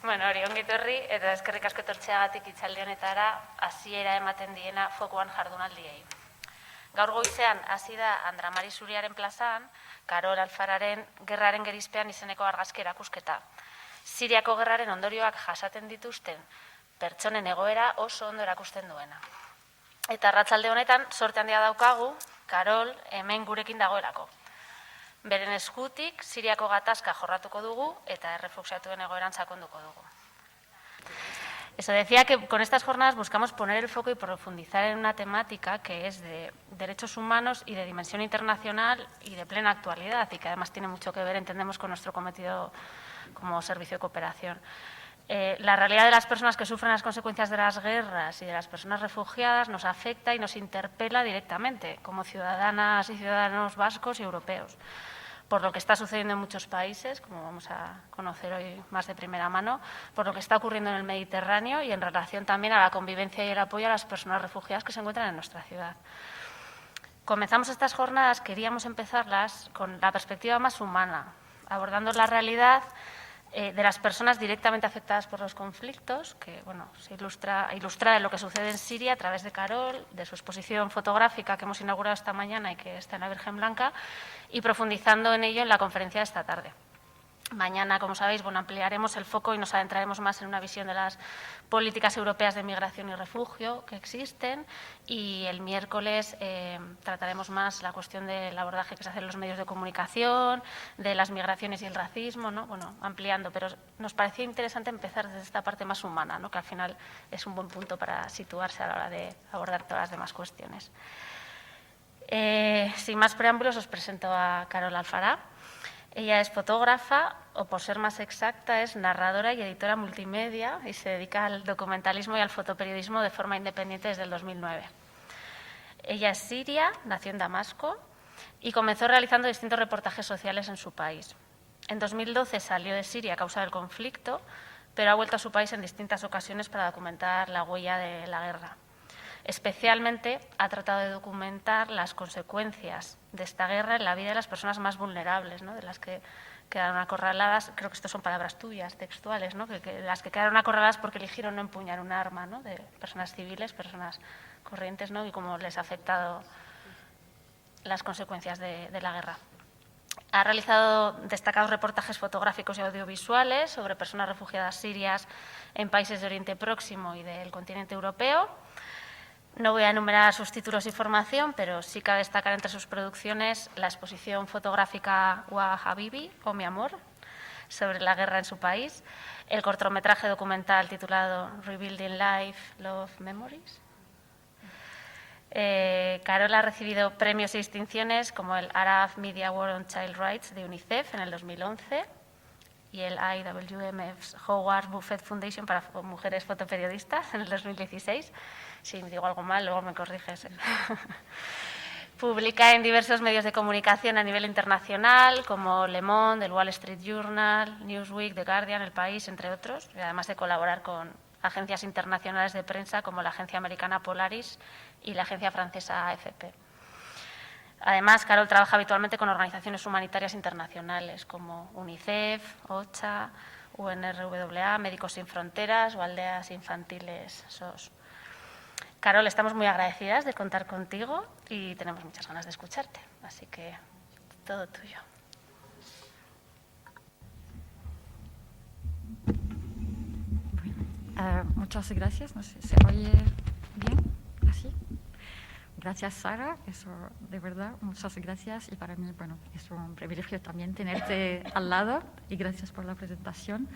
Bueno, hori ongi etorri eta eskerrik asko etortzeagatik hitzaldi honetara hasiera ematen diena fokuan jardunaldiei. Gaur goizean hasi da Andra Mari Zuriaren plazan, Karol Alfararen Gerraren gerizpean izeneko argazki erakusketa. Siriako gerraren ondorioak jasaten dituzten pertsonen egoera oso ondo erakusten duena. Eta arratsalde honetan sorte handia daukagu, Karol hemen gurekin dagoelako. Beren eskutik, Siriako gatazka jorratuko dugu eta errefuxiatuen egoeran sakonduko dugu. Eso decía que con estas jornadas buscamos poner el foco y profundizar en una temática que es de derechos humanos y de dimensión internacional y de plena actualidad y que además tiene mucho que ver, entendemos, con nuestro cometido como servicio de cooperación. La realidad de las personas que sufren las consecuencias de las guerras y de las personas refugiadas nos afecta y nos interpela directamente como ciudadanas y ciudadanos vascos y europeos, por lo que está sucediendo en muchos países, como vamos a conocer hoy más de primera mano, por lo que está ocurriendo en el Mediterráneo y en relación también a la convivencia y el apoyo a las personas refugiadas que se encuentran en nuestra ciudad. Comenzamos estas jornadas, queríamos empezarlas con la perspectiva más humana, abordando la realidad de las personas directamente afectadas por los conflictos, que bueno, se ilustra en lo que sucede en Siria a través de Karol, de su exposición fotográfica que hemos inaugurado esta mañana y que está en la Virgen Blanca, y profundizando en ello en la conferencia de esta tarde. Mañana, como sabéis, ampliaremos el foco y nos adentraremos más en una visión de las políticas europeas de migración y refugio que existen, y el miércoles trataremos más la cuestión del abordaje que se hace en los medios de comunicación, de las migraciones y el racismo, ¿no? Bueno, ampliando, pero nos parecía interesante empezar desde esta parte más humana, ¿no? Que al final es un buen punto para situarse a la hora de abordar todas las demás cuestiones. Sin más preámbulos, os presento a Karol Alfará. Ella es fotógrafa, o por ser más exacta, es narradora y editora multimedia y se dedica al documentalismo y al fotoperiodismo de forma independiente desde el 2009. Ella es siria, nació en Damasco y comenzó realizando distintos reportajes sociales en su país. En 2012 salió de Siria a causa del conflicto, pero ha vuelto a su país en distintas ocasiones para documentar la huella de la guerra. Especialmente ha tratado de documentar las consecuencias de esta guerra en la vida de las personas más vulnerables, ¿no? De las que quedaron acorraladas, creo que estas son palabras tuyas, textuales, ¿no? De las que quedaron acorraladas porque eligieron no empuñar un arma, ¿no? De personas civiles, personas corrientes, ¿no? Y cómo les ha afectado las consecuencias de la guerra. Ha realizado destacados reportajes fotográficos y audiovisuales sobre personas refugiadas sirias en países de Oriente Próximo y del continente europeo. No voy a enumerar sus títulos y formación, pero sí cabe destacar entre sus producciones la exposición fotográfica Wa Habibi, o Mi Amor, sobre la guerra en su país, el cortometraje documental titulado Rebuilding Life, Love, Memories. Karol ha recibido premios y distinciones como el Arab Media Award on Child Rights de UNICEF en el 2011 y el IWMF Howard Buffett Foundation para mujeres fotoperiodistas en el 2016. Si digo algo mal, luego me corriges. Publica en diversos medios de comunicación a nivel internacional, como Le Monde, el Wall Street Journal, Newsweek, The Guardian, El País, entre otros, y además de colaborar con agencias internacionales de prensa como la agencia americana Polaris y la agencia francesa AFP. Además, Karol trabaja habitualmente con organizaciones humanitarias internacionales como UNICEF, OCHA, UNRWA, Médicos Sin Fronteras o Aldeas Infantiles SOS. Karol, estamos muy agradecidas de contar contigo y tenemos muchas ganas de escucharte, así que todo tuyo. Muchas gracias. No sé, ¿se oye bien? ¿Así? Gracias, Sara. Eso, de verdad, muchas gracias. Y para mí, bueno, es un privilegio también tenerte al lado. Y gracias por la presentación.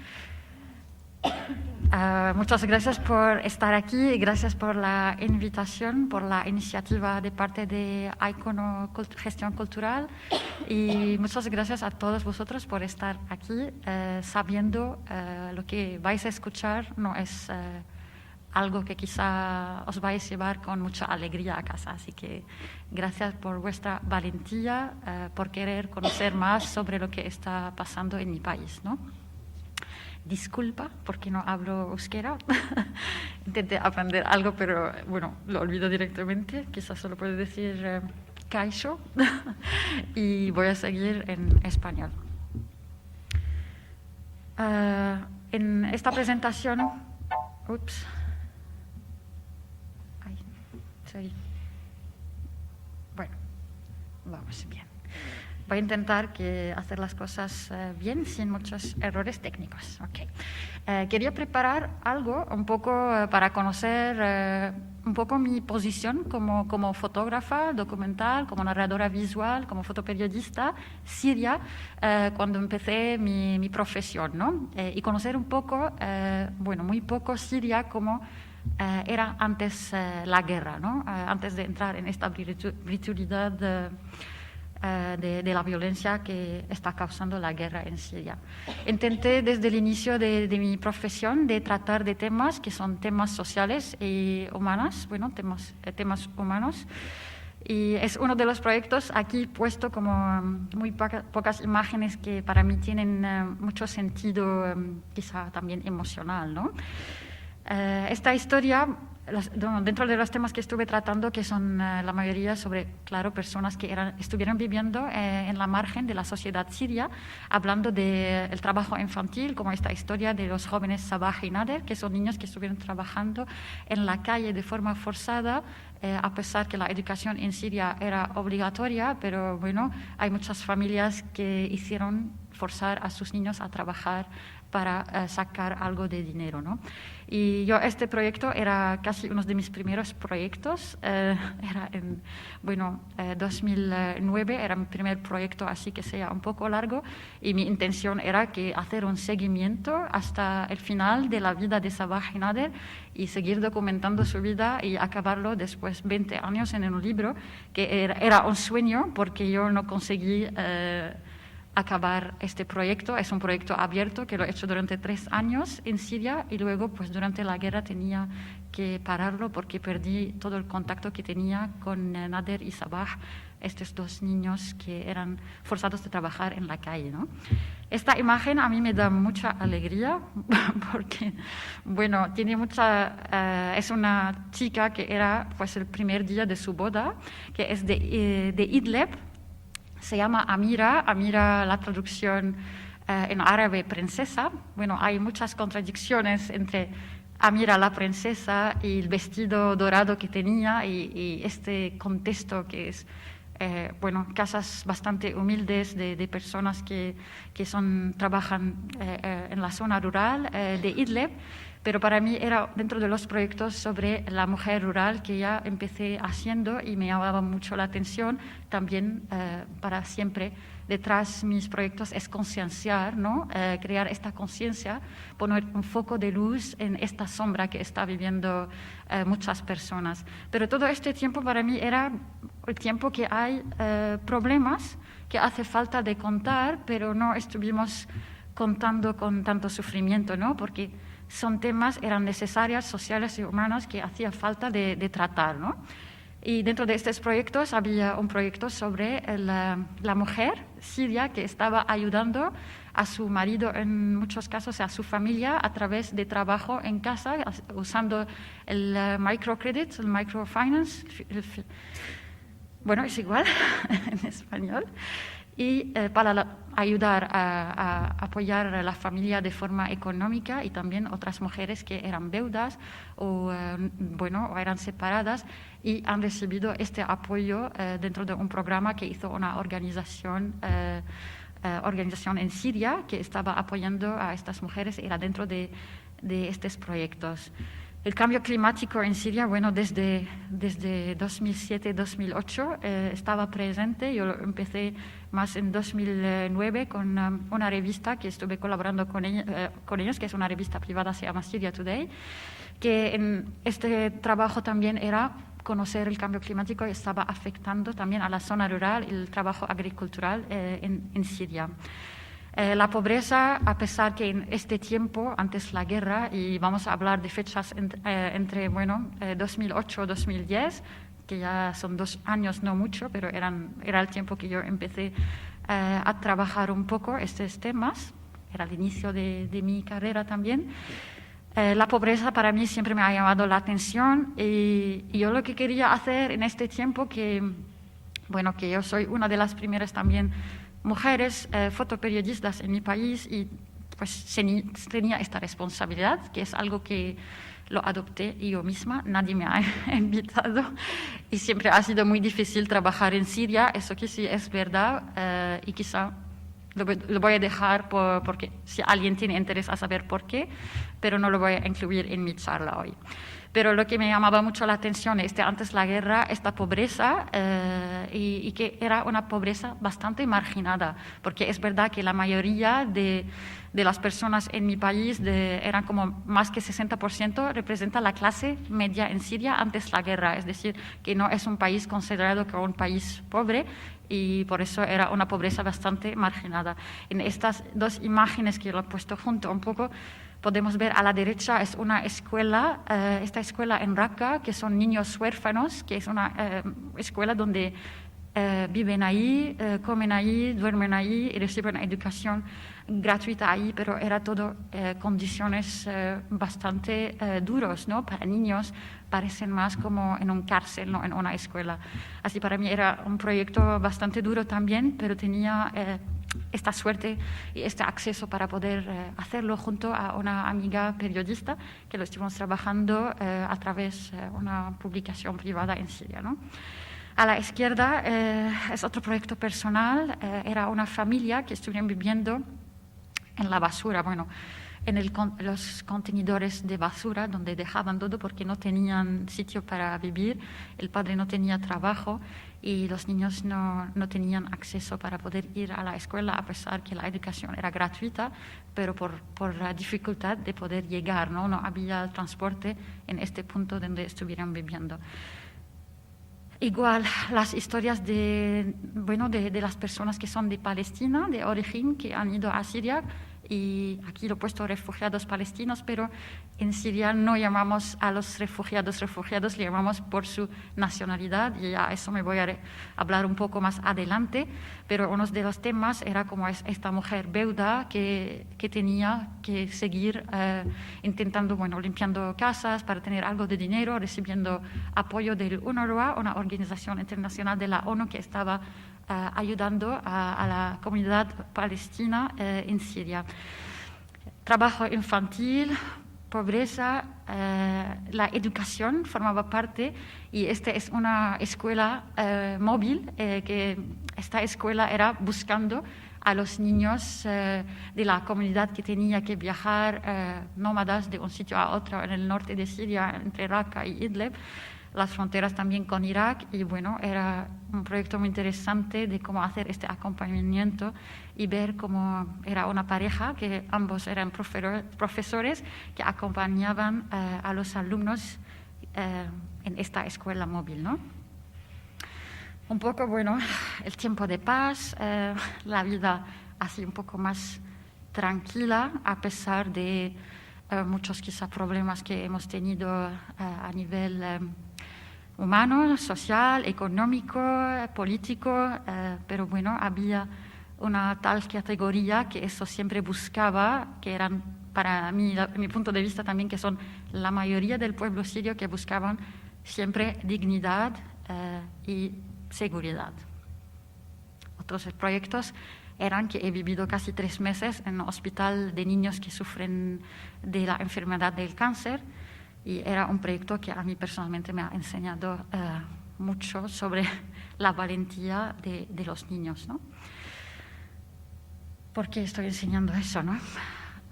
Muchas gracias por estar aquí y gracias por la invitación, por la iniciativa de parte de Icono Gestión Cultural, y muchas gracias a todos vosotros por estar aquí, sabiendo lo que vais a escuchar no es algo que quizá os vais a llevar con mucha alegría a casa. Así que gracias por vuestra valentía, por querer conocer más sobre lo que está pasando en mi país, ¿no? Disculpa porque no hablo euskera. Intenté aprender algo, pero bueno, lo olvido directamente. Quizás solo puedo decir kaixo y voy a seguir en español. En esta presentación, ups, ay, sorry. Bueno, vamos bien. Voy a intentar hacer las cosas bien, sin muchos errores técnicos. Okay. Quería preparar algo un poco para conocer un poco mi posición como fotógrafa documental, como narradora visual, como fotoperiodista siria, cuando empecé mi profesión, ¿no? Y conocer un poco, bueno, muy poco Siria como era antes la guerra, ¿no? Antes de entrar en esta brutalidad de la violencia que está causando la guerra en Siria. Intenté desde el inicio de mi profesión de tratar de temas que son temas sociales y humanos, bueno, temas humanos. Y es uno de los proyectos aquí puesto como muy pocas imágenes que para mí tienen mucho sentido, quizá también emocional, ¿no? Esta historia, dentro de los temas que estuve tratando, que son la mayoría sobre, claro, personas que estuvieron viviendo en la margen de la sociedad siria, hablando del trabajo infantil, como esta historia de los jóvenes Sabah y Nader, que son niños que estuvieron trabajando en la calle de forma forzada, a pesar que la educación en Siria era obligatoria, pero bueno, hay muchas familias que hicieron forzar a sus niños a trabajar para sacar algo de dinero, ¿no? Y este proyecto era casi uno de mis primeros proyectos, era en, 2009, era mi primer proyecto, así que sea un poco largo, y mi intención era hacer un seguimiento hasta el final de la vida de Sabah y Nader y seguir documentando su vida y acabarlo después 20 años en un libro, que era un sueño porque yo no conseguí acabar este proyecto. Es un proyecto abierto que lo he hecho durante 3 años en Siria y luego pues durante la guerra tenía que pararlo porque perdí todo el contacto que tenía con Nader y Sabah, estos 2 niños que eran forzados de trabajar en la calle, ¿no? Esta imagen a mí me da mucha alegría porque, bueno, tiene es una chica que era pues el primer día de su boda, que es de Idlib. Se llama Amira. Amira, la traducción en árabe, princesa. Bueno, hay muchas contradicciones entre Amira, la princesa, y el vestido dorado que tenía y este contexto que es, casas bastante humildes de personas que trabajan en la zona rural de Idlib. Pero para mí era dentro de los proyectos sobre la mujer rural que ya empecé haciendo y me llamaba mucho la atención. También para siempre detrás mis proyectos es concienciar, ¿no? Crear esta conciencia, poner un foco de luz en esta sombra que está viviendo muchas personas. Pero todo este tiempo para mí era el tiempo que hay problemas que hace falta de contar, pero no estuvimos contando con tanto sufrimiento, ¿no? Porque son temas, eran necesarias, sociales y humanos que hacía falta de tratar, ¿no? Y dentro de estos proyectos había un proyecto sobre la mujer siria que estaba ayudando a su marido, en muchos casos a su familia, a través de trabajo en casa, usando el microcredit, el microfinance, bueno, es igual en español, y para ayudar a apoyar a la familia de forma económica y también otras mujeres que eran viudas o eran separadas y han recibido este apoyo dentro de un programa que hizo una organización en Siria que estaba apoyando a estas mujeres, era dentro de estos proyectos. El cambio climático en Siria, bueno, desde 2007-2008 estaba presente. Yo empecé más en 2009 con una revista que estuve colaborando con ellos, que es una revista privada, se llama Syria Today, que en este trabajo también era conocer el cambio climático y estaba afectando también a la zona rural y el trabajo agricultural en Siria. La pobreza, a pesar que en este tiempo, antes la guerra, y vamos a hablar de fechas entre 2008-2010, que ya son 2 años, no mucho, pero era el tiempo que yo empecé a trabajar un poco estos temas, era el inicio de mi carrera también. La pobreza para mí siempre me ha llamado la atención y yo lo que quería hacer en este tiempo, que yo soy una de las primeras también mujeres fotoperiodistas en mi país y pues tenía esta responsabilidad, que es algo que lo adopté yo misma, nadie me ha invitado y siempre ha sido muy difícil trabajar en Siria, eso que sí es verdad y quizá lo voy a dejar porque si alguien tiene interés a saber por qué, pero no lo voy a incluir en mi charla hoy. Pero lo que me llamaba mucho la atención es antes la guerra, esta pobreza, y que era una pobreza bastante marginada, porque es verdad que la mayoría de las personas en mi país, eran como más que 60%, representa la clase media en Siria antes la guerra, es decir, que no es un país considerado como un país pobre, y por eso era una pobreza bastante marginada. En estas dos imágenes que lo he puesto junto un poco, podemos ver a la derecha es una escuela, esta escuela en Raqqa, que son niños huérfanos, que es una escuela donde viven ahí, comen ahí, duermen ahí y reciben educación gratuita ahí, pero era todo condiciones bastante duros, ¿no? Para niños parecen más como en una cárcel, no en una escuela. Así para mí era un proyecto bastante duro también, pero tenía esta suerte y este acceso para poder hacerlo junto a una amiga periodista que lo estuvimos trabajando a través de una publicación privada en Siria, ¿no? A la izquierda es otro proyecto personal, era una familia que estuvieron viviendo en la basura, bueno, en los contenedores de basura donde dejaban todo porque no tenían sitio para vivir, el padre no tenía trabajo y los niños no tenían acceso para poder ir a la escuela a pesar que la educación era gratuita, pero por la dificultad de poder llegar, no había transporte en este punto donde estuvieran viviendo. Igual las historias de las personas que son de Palestina, de origen, que han ido a Siria, y aquí lo he puesto refugiados palestinos, pero en Siria no llamamos a los refugiados, le llamamos por su nacionalidad, y a eso me voy a hablar un poco más adelante, pero uno de los temas era como esta mujer viuda que tenía que seguir intentando, limpiando casas para tener algo de dinero, recibiendo apoyo del UNRWA, una organización internacional de la ONU que estaba ayudando a la comunidad palestina en Siria. Trabajo infantil, pobreza, la educación formaba parte, y esta es una escuela móvil, que esta escuela era buscando a los niños de la comunidad que tenía que viajar nómadas de un sitio a otro en el norte de Siria, entre Raqqa y Idlib, las fronteras también con Irak, y era un proyecto muy interesante de cómo hacer este acompañamiento y ver cómo era una pareja que ambos eran profesores que acompañaban a los alumnos en esta escuela móvil, ¿no? Un poco, el tiempo de paz, la vida así un poco más tranquila a pesar de muchos quizá problemas que hemos tenido a nivel humano, social, económico, político, pero había una tal categoría que eso siempre buscaba, que eran para mí, mi punto de vista también, que son la mayoría del pueblo sirio, que buscaban siempre dignidad y seguridad. Otros proyectos eran que he vivido casi 3 meses en un hospital de niños que sufren de la enfermedad del cáncer, y era un proyecto que a mí personalmente me ha enseñado mucho sobre la valentía de los niños, ¿no? ¿Por qué estoy enseñando eso, no?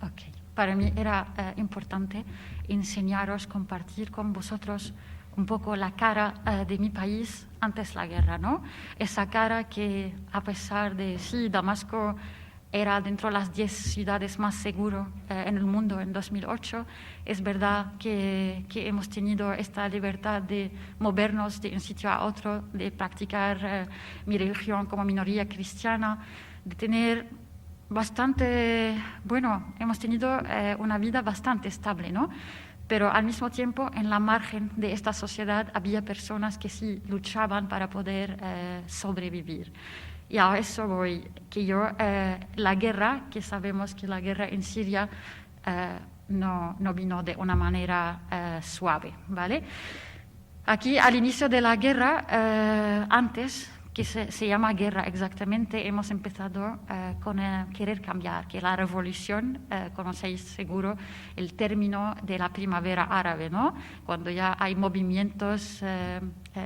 Okay. Para mí era importante enseñaros, compartir con vosotros un poco la cara de mi país antes la guerra, ¿no? Esa cara que, a pesar de, sí, Damasco era dentro de las 10 ciudades más seguras en el mundo en 2008. Es verdad que hemos tenido esta libertad de movernos de un sitio a otro, de practicar mi religión como minoría cristiana, de tener hemos tenido una vida bastante estable, ¿no? Pero al mismo tiempo, en la margen de esta sociedad había personas que sí luchaban para poder sobrevivir. Y a eso voy, que la guerra, que sabemos que la guerra en Siria no vino de una manera suave, ¿vale? Aquí, al inicio de la guerra, antes, que se llama guerra exactamente, hemos empezado con querer cambiar, que la revolución, conocéis seguro el término de la primavera árabe, ¿no? Cuando ya hay movimientos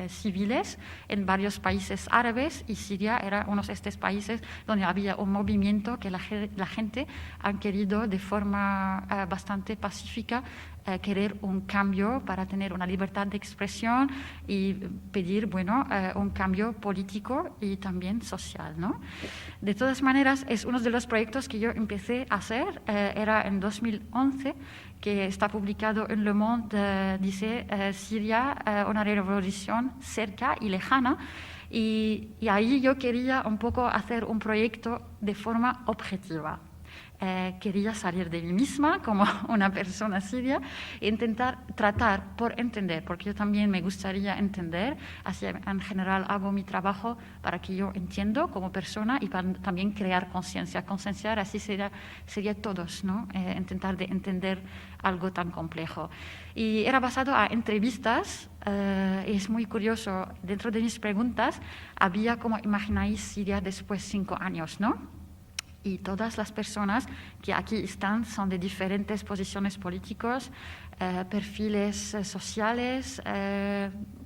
civiles en varios países árabes, y Siria era uno de estos países donde había un movimiento que la gente ha querido de forma bastante pacífica querer un cambio para tener una libertad de expresión y pedir, un cambio político y también social, ¿no? De todas maneras, es uno de los proyectos que yo empecé a hacer, era en 2011, que está publicado en Le Monde, dice Siria, una revolución cerca y lejana, y ahí yo quería un poco hacer un proyecto de forma objetiva. Quería salir de mí misma como una persona siria e intentar tratar por entender, porque yo también me gustaría entender, así en general hago mi trabajo para que yo entiendo como persona y para también crear conciencia. Concienciar así sería todos, ¿no? Intentar de entender algo tan complejo. Y era basado a entrevistas, es muy curioso, dentro de mis preguntas había como imagináis Siria después de 5 años, ¿no? Y todas las personas que aquí están son de diferentes posiciones políticas, perfiles sociales,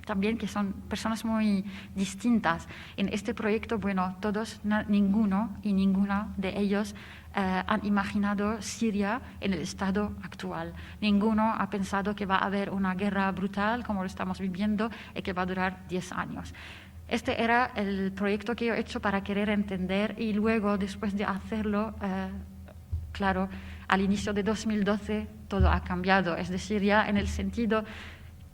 también que son personas muy distintas. En este proyecto, todos, ninguno y ninguna de ellos han imaginado Siria en el estado actual. Ninguno ha pensado que va a haber una guerra brutal como lo estamos viviendo y que va a durar 10 años. Este era el proyecto que yo he hecho para querer entender, y luego, después de hacerlo, claro, al inicio de 2012 todo ha cambiado. Es decir, ya en el sentido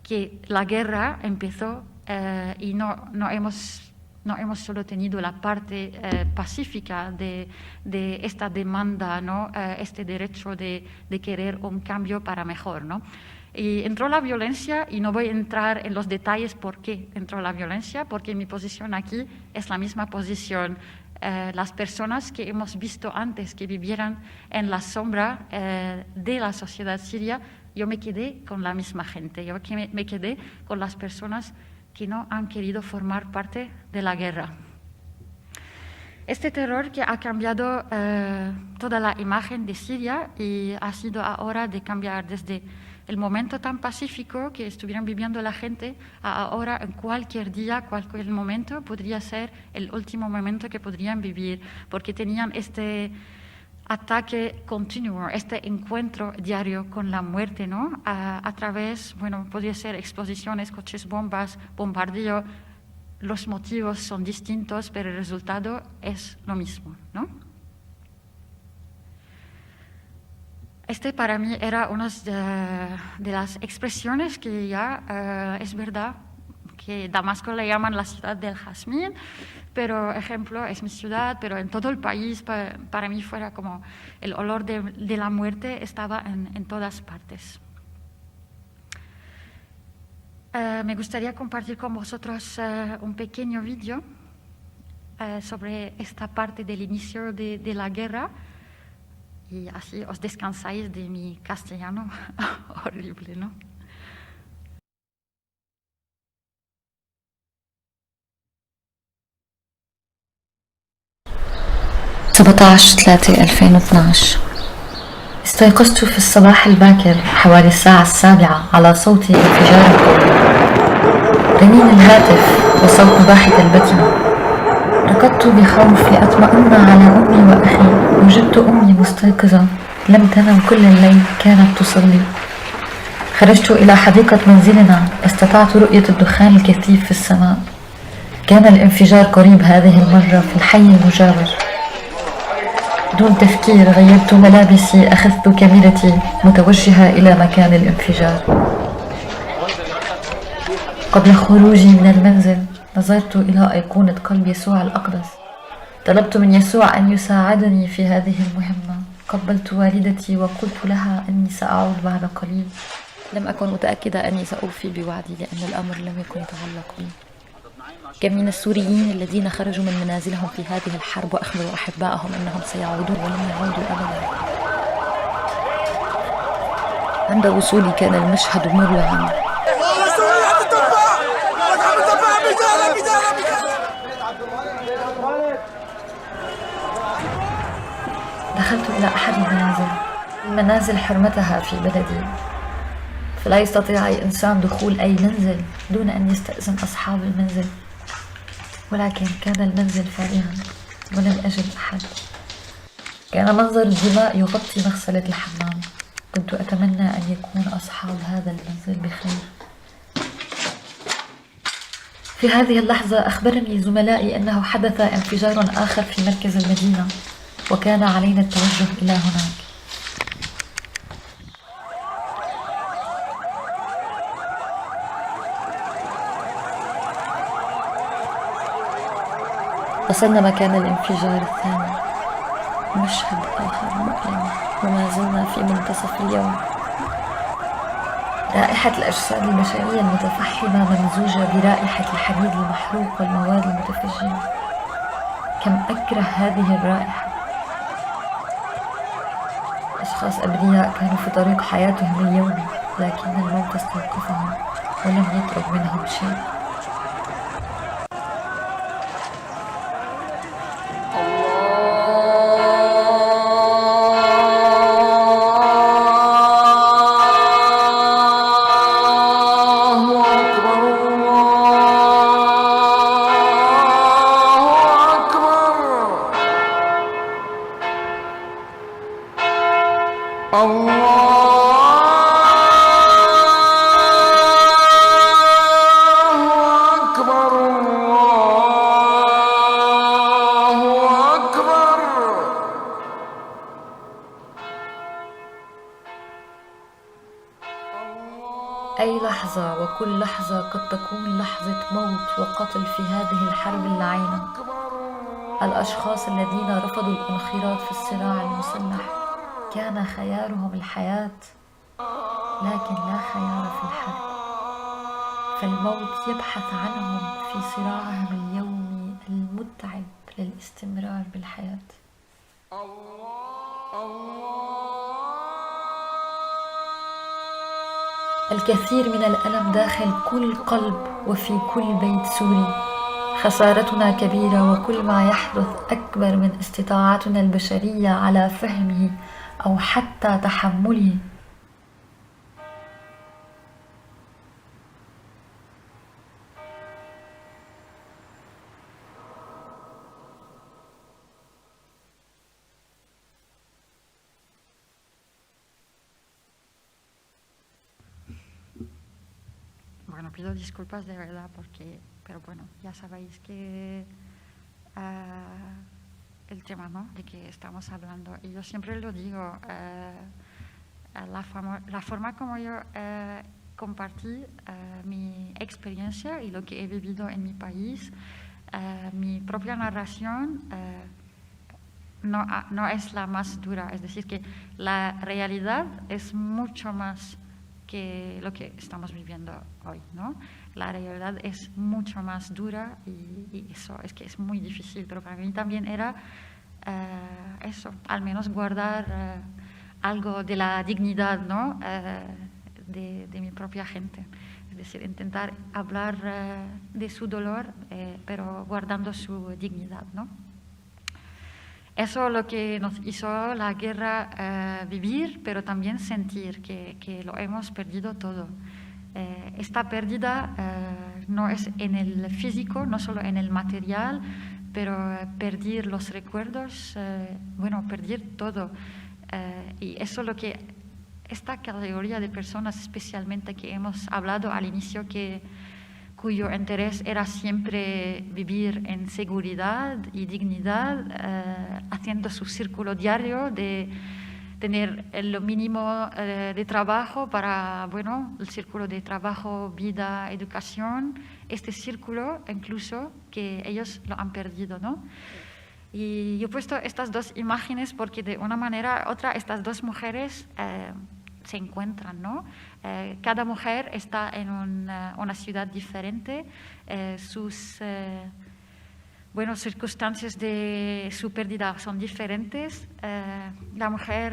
que la guerra empezó y no hemos solo tenido la parte pacífica de esta demanda, ¿no? Este derecho de querer un cambio para mejor, ¿no? Y entró la violencia, y no voy a entrar en los detalles por qué entró la violencia, porque mi posición aquí es la misma posición. Las personas que hemos visto antes que vivieran en la sombra de la sociedad siria, yo me quedé con la misma gente, yo me quedé con las personas que no han querido formar parte de la guerra. Este terror que ha cambiado toda la imagen de Siria, y ha sido ahora de cambiar desde el momento tan pacífico que estuvieran viviendo la gente a ahora, en cualquier día, cualquier momento podría ser el último momento que podrían vivir, porque tenían este ataque continuo, este encuentro diario con la muerte, ¿no? A través, podría ser explosiones, coches, bombas, bombardeo. Los motivos son distintos, pero el resultado es lo mismo, ¿no? Este para mí era una de las expresiones que ya es verdad que Damasco le llaman la ciudad del jazmín, pero ejemplo es mi ciudad, pero en todo el país para mí fuera como el olor de la muerte estaba en todas partes. Me gustaría compartir con vosotros un pequeño vídeo sobre esta parte del inicio de la guerra, y así os descansáis de mi castellano horrible, ¿no? (17/3/2012) استيقظت في الصباح الباكر حوالي الساعة 7 على صوت انفجار قوي، رنين الهاتف وصوت ضاحك البكي. ركضت بخوف لأطمئن على أمي وأخي، وجدت أمي مستيقظة لم تنم كل الليل، كانت تصلي. خرجت إلى حديقة منزلنا، استطعت رؤية الدخان الكثيف في السماء. كان الانفجار قريب هذه المرة في الحي المجاور. دون تفكير غيرت ملابسي، أخذت كاميرتي متوجهة إلى مكان الانفجار. قبل خروجي من المنزل نظرت إلى أيقونة قلب يسوع الأقدس، طلبت من يسوع أن يساعدني في هذه المهمة. قبلت والدتي وقلت لها أني سأعود بعد قليل. لم أكن متأكدة أني سأوفي بوعدي، لأن الأمر لم يكن يتعلق بي. كم من السوريين الذين خرجوا من منازلهم في هذه الحرب وأخبروا أحبائهم أنهم سيعودون ولم يعودوا أبدا. عند وصولي كان المشهد مروعا. دخلت إلى أحد المنازل حرمتها في بلدي، فلا يستطيع أي إنسان دخول أي منزل دون أن يستأذن أصحاب المنزل، ولكن كان المنزل فارغا ولم أجد أحد. كان منظر الدماء يغطي مغسلة الحمام. كنت أتمنى أن يكون أصحاب هذا المنزل بخير. في هذه اللحظة أخبرني زملائي أنه حدث انفجار آخر في مركز المدينة، وكان علينا التوجه إلى هناك. وصلنا مكان الانفجار الثاني، مشهد آخر مؤلم، وما زلنا في منتصف اليوم. رائحة الأجساد البشرية المتفحمة ممزوجة برائحة الحديد المحروق والمواد المتفجرة. كم أكره هذه الرائحة. أشخاص أبرياء كانوا في طريق حياتهم اليومي، لكن الموت استوقفهم ولم يترك منهم شيء. أي لحظة وكل لحظة قد تكون لحظة موت وقتل في هذه الحرب اللعينة. الأشخاص الذين رفضوا الانخراط في الصراع المسلح كان خيارهم الحياة، لكن لا خيار في الحرب، فالموت يبحث عنهم في صراعهم اليومي المتعب للاستمرار بالحياة. الكثير من الألم داخل كل قلب وفي كل بيت سوري. خسارتنا كبيرة، وكل ما يحدث أكبر من استطاعتنا البشرية على فهمه أو حتى تحمله. Bueno, pido disculpas de verdad pero bueno, ya sabéis que el tema, ¿no?, de que estamos hablando, y yo siempre lo digo, la forma como yo compartí mi experiencia y lo que he vivido en mi país, mi propia narración no es la más dura, es decir, que la realidad es mucho más que lo que estamos viviendo hoy, ¿no? La realidad es mucho más dura y eso es que es muy difícil, pero para mí también era eso, al menos guardar algo de la dignidad, ¿no?, de mi propia gente. Es decir, intentar hablar de su dolor, pero guardando su dignidad, ¿no? Eso es lo que nos hizo la guerra vivir, pero también sentir que lo hemos perdido todo. Esta pérdida no es en el físico, no solo en el material, pero perder los recuerdos, perder todo. Y eso es lo que esta categoría de personas, especialmente que hemos hablado al inicio, cuyo interés era siempre vivir en seguridad y dignidad, haciendo su círculo diario de tener lo mínimo de trabajo para, el círculo de trabajo, vida, educación, este círculo incluso que ellos lo han perdido, ¿no? Y yo he puesto estas dos imágenes porque de una manera u otra estas dos mujeres se encuentran, ¿no? Cada mujer está en una ciudad diferente, sus circunstancias de su pérdida son diferentes. La mujer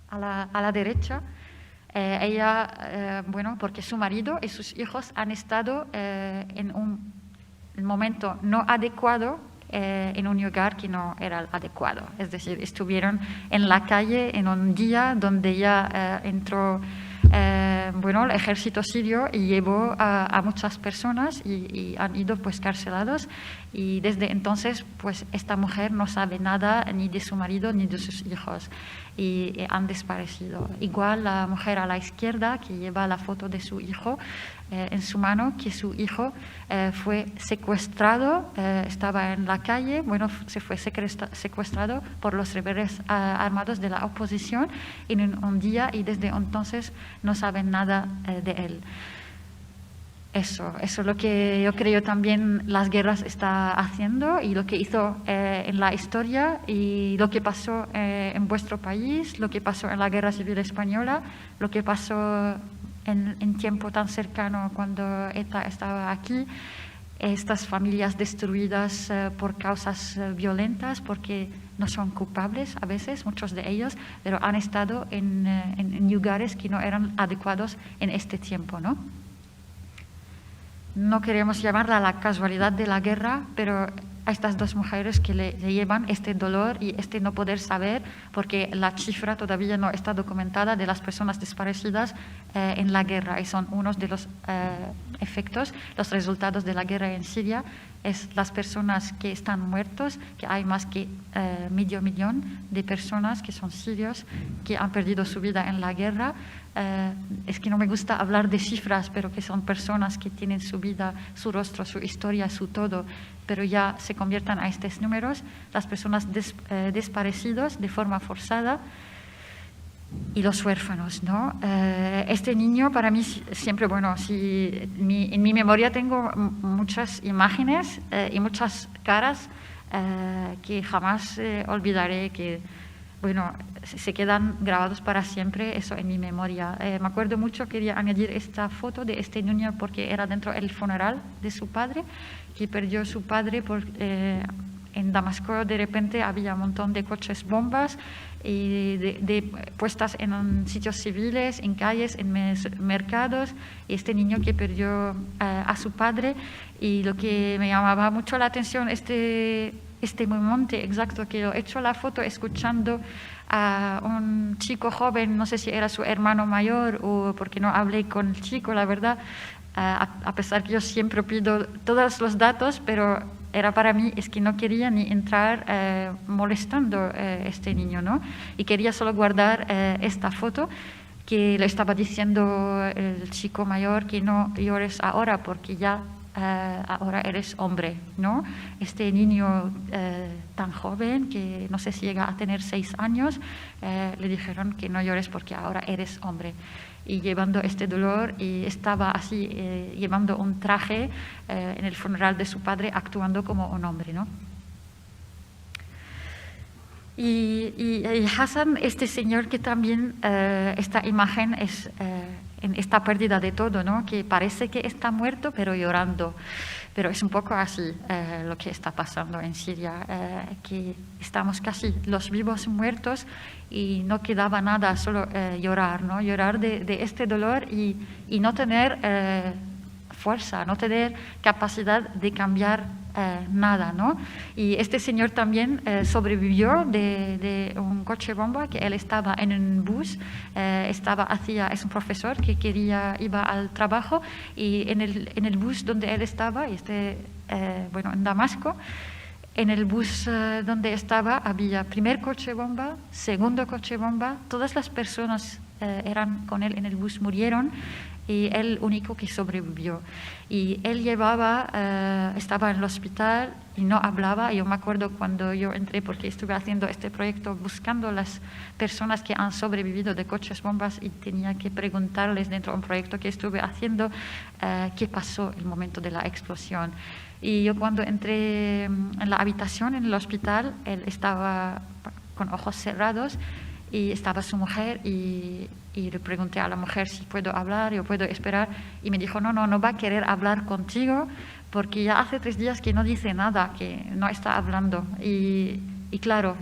a la derecha, ella, porque su marido y sus hijos han estado en un momento no adecuado en un lugar que no era el adecuado. Es decir, estuvieron en la calle en un día donde ya entró el ejército sirio y llevó a muchas personas y han ido pues carcelados, y desde entonces pues esta mujer no sabe nada ni de su marido ni de sus hijos y han desaparecido. Igual la mujer a la izquierda, que lleva la foto de su hijo en su mano, que su hijo fue secuestrado, estaba en la calle, se fue secuestrado por los rebeldes armados de la oposición en un día, y desde entonces no saben nada de él. Eso es lo que yo creo también las guerras está haciendo, y lo que hizo en la historia, y lo que pasó en vuestro país, lo que pasó en la Guerra Civil Española, lo que pasó en tiempo tan cercano cuando ETA estaba aquí, estas familias destruidas por causas violentas, porque no son culpables a veces, muchos de ellos, pero han estado en lugares que no eran adecuados en este tiempo, ¿no? No queremos llamarla la casualidad de la guerra, pero a estas dos mujeres que le llevan este dolor y este no poder saber, porque la cifra todavía no está documentada de las personas desaparecidas en la guerra, y son unos de los efectos, los resultados de la guerra en Siria, es las personas que están muertos, que hay más que 500.000 de personas que son sirios, que han perdido su vida en la guerra. Es que no me gusta hablar de cifras, pero que son personas que tienen su vida, su rostro, su historia, su todo, pero ya se conviertan a estos números, las personas desaparecidos de forma forzada y los huérfanos, ¿no? Este niño para mí siempre, en mi memoria tengo muchas imágenes y muchas caras que jamás olvidaré, que se quedan grabados para siempre, eso en mi memoria. Me acuerdo mucho, quería añadir esta foto de este niño porque era dentro del funeral de su padre, que perdió su padre en Damasco. De repente había un montón de coches bombas y puestas en sitios civiles, en calles, en mercados, y este niño que perdió a su padre. Y lo que me llamaba mucho la atención este momento exacto, que he hecho la foto escuchando a un chico joven, no sé si era su hermano mayor o porque no hablé con el chico, la verdad, a pesar que yo siempre pido todos los datos, pero era para mí, es que no quería ni entrar molestando este niño, ¿no? Y quería solo guardar esta foto, que le estaba diciendo el chico mayor que no llores ahora porque ya ahora eres hombre, ¿no? Este niño tan joven, que no sé si llega a tener 6 años, le dijeron que no llores porque ahora eres hombre. Y llevando este dolor, y estaba así, llevando un traje en el funeral de su padre, actuando como un hombre, ¿no? Y Hassan, este señor que también, esta imagen es en esta pérdida de todo, ¿no? Que parece que está muerto, pero llorando. Pero es un poco así lo que está pasando en Siria, que estamos casi los vivos muertos y no quedaba nada, solo llorar, ¿no? Llorar de este dolor y no tener fuerza, no tener capacidad de cambiar nada, ¿no? Y este señor también sobrevivió de un coche bomba, que él estaba en un bus, es un profesor que iba al trabajo, y en el bus donde él estaba, en Damasco, en el bus donde estaba había primer coche bomba, segundo coche bomba, todas las personas eran con él en el bus, murieron, y él único que sobrevivió. Y él estaba en el hospital y no hablaba. Yo me acuerdo cuando yo entré, porque estuve haciendo este proyecto buscando las personas que han sobrevivido de coches bombas, y tenía que preguntarles dentro de un proyecto que estuve haciendo qué pasó en el momento de la explosión. Y yo cuando entré en la habitación en el hospital, él estaba con ojos cerrados, y estaba su mujer, y le pregunté a la mujer si puedo hablar, yo puedo esperar, y me dijo, no va a querer hablar contigo porque ya hace 3 días que no dice nada, que no está hablando. Y claro,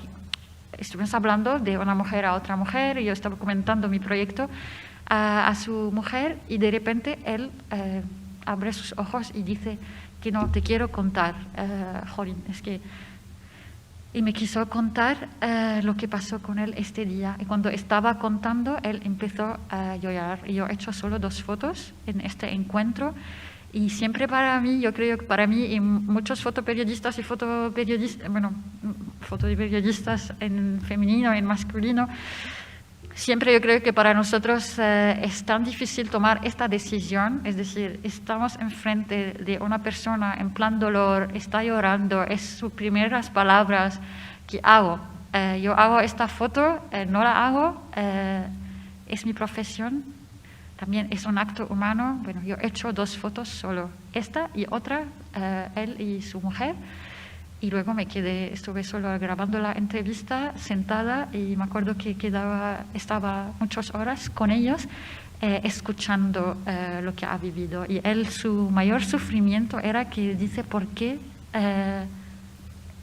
estuvimos hablando de una mujer a otra mujer, y yo estaba comentando mi proyecto a su mujer, y de repente él abre sus ojos y dice, que no, te quiero contar, Jorín, es que... Y me quiso contar lo que pasó con él este día. Y cuando estaba contando, él empezó a llorar. Y yo he hecho solo 2 fotos en este encuentro. Y siempre para mí, yo creo que para mí y muchos fotoperiodistas y fotoperiodistas en femenino, en masculino, siempre yo creo que para nosotros es tan difícil tomar esta decisión. Es decir, estamos enfrente de una persona en plan dolor, está llorando, es sus primeras palabras. ¿Qué hago? Yo hago esta foto, no la hago, es mi profesión. También es un acto humano. Bueno, yo he hecho 2 fotos solo, esta y otra, él y su mujer. Y luego estuve solo grabando la entrevista, sentada, y me acuerdo que estaba muchas horas con ellos, escuchando lo que ha vivido. Y él, su mayor sufrimiento era que dice, ¿por qué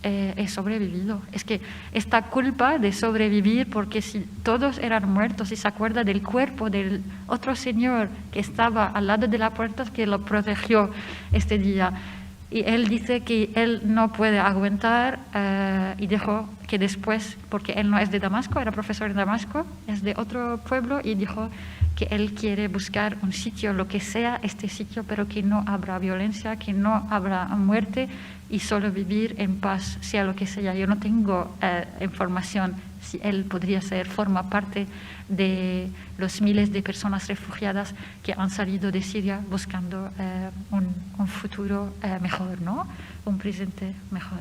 he sobrevivido? Es que esta culpa de sobrevivir, porque si todos eran muertos, y se acuerda del cuerpo del otro señor que estaba al lado de la puerta que lo protegió este día. Y él dice que él no puede aguantar y dijo que después, porque él no es de Damasco, era profesor en Damasco, es de otro pueblo, y dijo que él quiere buscar un sitio, lo que sea este sitio, pero que no habrá violencia, que no habrá muerte, y solo vivir en paz, sea lo que sea. Yo no tengo información si él podría forma parte de los miles de personas refugiadas que han salido de Siria buscando un futuro mejor, ¿no? Un presente mejor.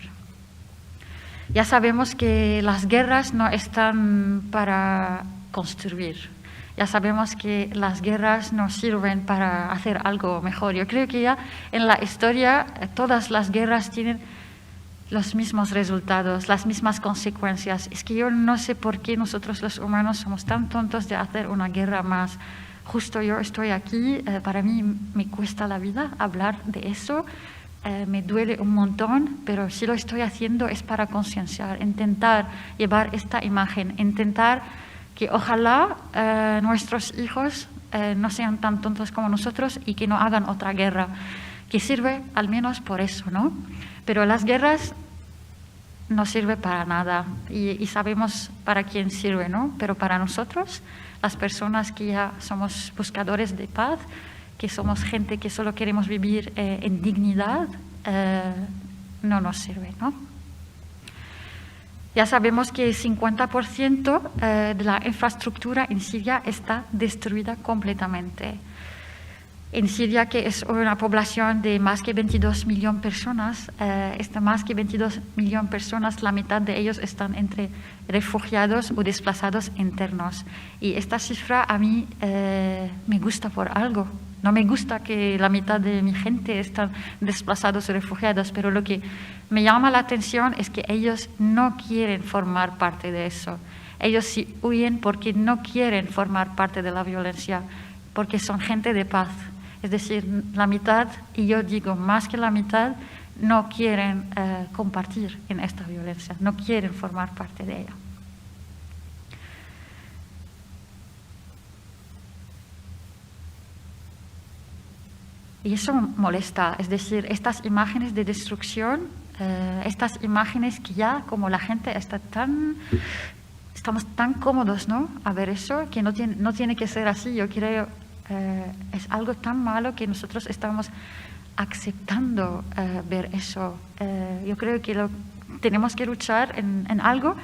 Ya sabemos que las guerras no están para construir. Ya sabemos que las guerras no sirven para hacer algo mejor. Yo creo que ya en la historia todas las guerras tienen los mismos resultados, las mismas consecuencias. Es que yo no sé por qué nosotros los humanos somos tan tontos de hacer una guerra más. Justo yo estoy aquí, para mí me cuesta la vida hablar de eso, me duele un montón, pero si lo estoy haciendo es para concienciar, intentar llevar esta imagen, intentar que ojalá nuestros hijos no sean tan tontos como nosotros y que no hagan otra guerra, que sirve al menos por eso, ¿no? Pero las guerras no sirven para nada y sabemos para quién sirve, ¿no? Pero para nosotros, las personas que ya somos buscadores de paz, que somos gente que solo queremos vivir en dignidad, no nos sirve, ¿no? Ya sabemos que el 50% de la infraestructura en Siria está destruida completamente. En Siria, que es una población de más que 22 millones de personas, más que 22 millones de personas, la mitad de ellos están entre refugiados o desplazados internos. Y esta cifra a mí me gusta por algo. No me gusta que la mitad de mi gente están desplazados o refugiados, pero lo que me llama la atención es que ellos no quieren formar parte de eso. Ellos sí huyen porque no quieren formar parte de la violencia, porque son gente de paz. Es decir, la mitad, y yo digo más que la mitad, no quieren compartir en esta violencia, no quieren formar parte de ella. Y eso molesta, es decir, estas imágenes de destrucción, estas imágenes que ya como la gente estamos tan cómodos, ¿no?, a ver eso, que no tiene que ser así. Yo creo es algo tan malo que nosotros estamos aceptando ver eso. Yo creo que tenemos que luchar en algo,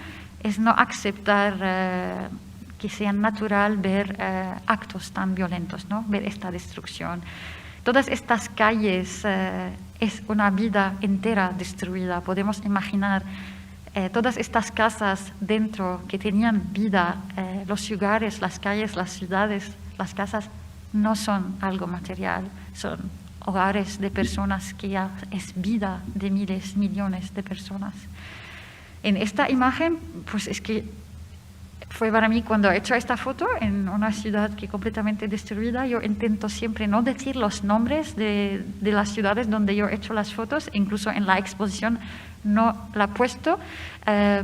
es no aceptar que sea natural ver actos tan violentos, ¿no?, ver esta destrucción. Todas estas calles es una vida entera destruida. Podemos imaginar todas estas casas dentro que tenían vida, los lugares, las calles, las ciudades, las casas no son algo material, son hogares de personas que ya es vida de miles, millones de personas. En esta imagen, pues es que fue para mí cuando he hecho esta foto en una ciudad que completamente destruida. Yo intento siempre no decir los nombres de las ciudades donde yo he hecho las fotos, incluso en la exposición no la he puesto,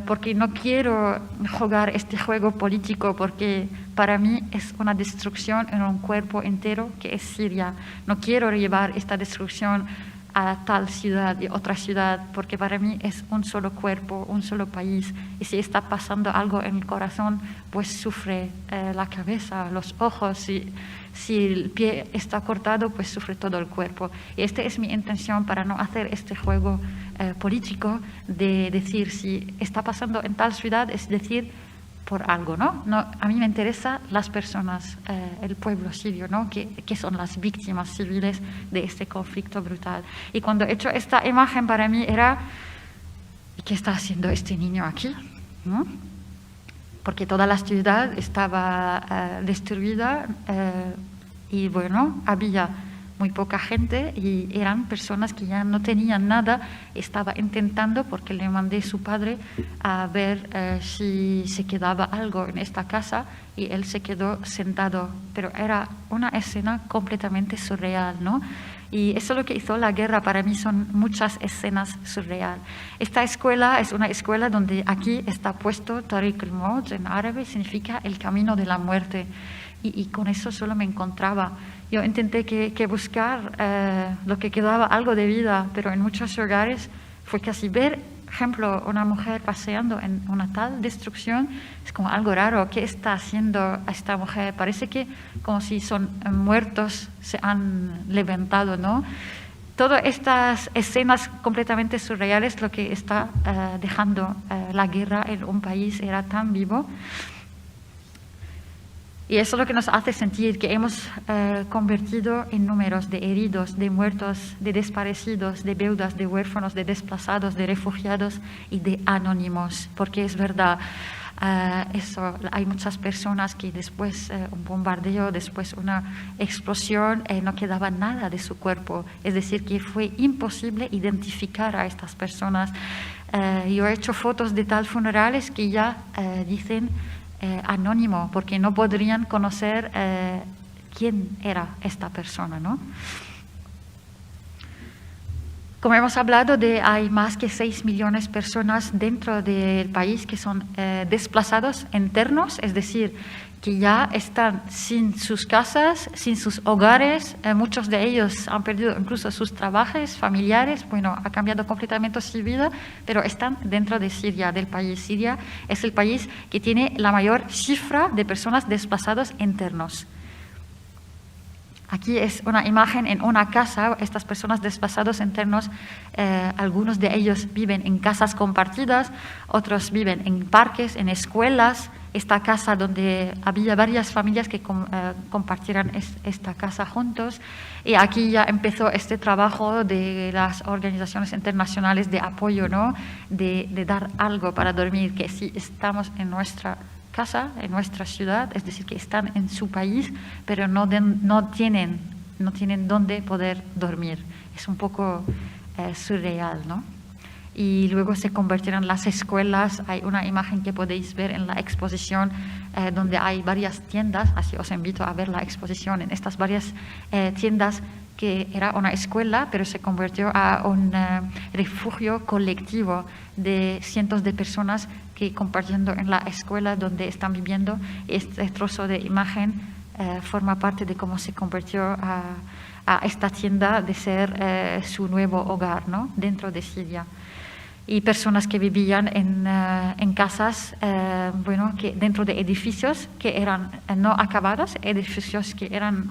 porque no quiero jugar este juego político, porque para mí es una destrucción en un cuerpo entero que es Siria. No quiero llevar esta destrucción a tal ciudad y otra ciudad, porque para mí es un solo cuerpo, un solo país. Y si está pasando algo en el corazón, pues sufre la cabeza, los ojos. Si el pie está cortado, pues sufre todo el cuerpo. Y esta es mi intención para no hacer este juego político de decir si está pasando en tal ciudad, es decir, por algo, ¿no? A mí me interesan las personas, el pueblo sirio, ¿no? Que son las víctimas civiles de este conflicto brutal. Y cuando he hecho esta imagen, para mí era, ¿qué está haciendo este niño aquí? ¿No? Porque toda la ciudad estaba destruida y bueno, había muy poca gente y eran personas que ya no tenían nada. Estaba intentando, porque le mandé a su padre a ver si se quedaba algo en esta casa y él se quedó sentado. Pero era una escena completamente surreal, ¿no? Y eso es lo que hizo la guerra. Para mí son muchas escenas surreal. Esta escuela es una escuela donde aquí está puesto Tariq al-Maut, en árabe significa el camino de la muerte. Y con eso solo me encontraba. Yo intenté que buscar lo que quedaba, algo de vida, pero en muchos hogares fue casi ver, por ejemplo, una mujer paseando en una tal destrucción, es como algo raro. ¿Qué está haciendo esta mujer? Parece que como si son muertos, se han levantado, ¿no? Todas estas escenas completamente surreales, lo que está dejando la guerra en un país era tan vivo. Y eso es lo que nos hace sentir que hemos convertido en números de heridos, de muertos, de desaparecidos, de viudas, de huérfanos, de desplazados, de refugiados y de anónimos. Porque es verdad, hay muchas personas que después un bombardeo, después una explosión, no quedaba nada de su cuerpo. Es decir, que fue imposible identificar a estas personas. Yo he hecho fotos de tal funerales que ya dicen anónimo, porque no podrían conocer quién era esta persona, ¿no? Como hemos hablado, hay más que 6 millones de personas dentro del país que son desplazados internos, es decir, que ya están sin sus casas, sin sus hogares. Muchos de ellos han perdido incluso sus trabajos familiares. Bueno, ha cambiado completamente su vida, pero están dentro de Siria, del país. Siria es el país que tiene la mayor cifra de personas desplazadas internos. Aquí es una imagen en una casa. Estas personas desplazados internos, algunos de ellos viven en casas compartidas, otros viven en parques, en escuelas. Esta casa donde había varias familias que compartieran esta casa juntos. Y aquí ya empezó este trabajo de las organizaciones internacionales de apoyo, ¿no? De dar algo para dormir, que si estamos en nuestra casa, en nuestra ciudad, es decir, que están en su país, pero no tienen dónde poder dormir. Es un poco surreal, ¿no? Y luego se convirtieron las escuelas. Hay una imagen que podéis ver en la exposición donde hay varias tiendas, así os invito a ver la exposición en estas varias tiendas, que era una escuela, pero se convirtió a un refugio colectivo de cientos de personas que compartiendo en la escuela donde están viviendo. Este trozo de imagen forma parte de cómo se convirtió a esta tienda de ser su nuevo hogar, ¿no? Dentro de Siria. Y personas que vivían en casas, que dentro de edificios que eran no acabados, edificios que eran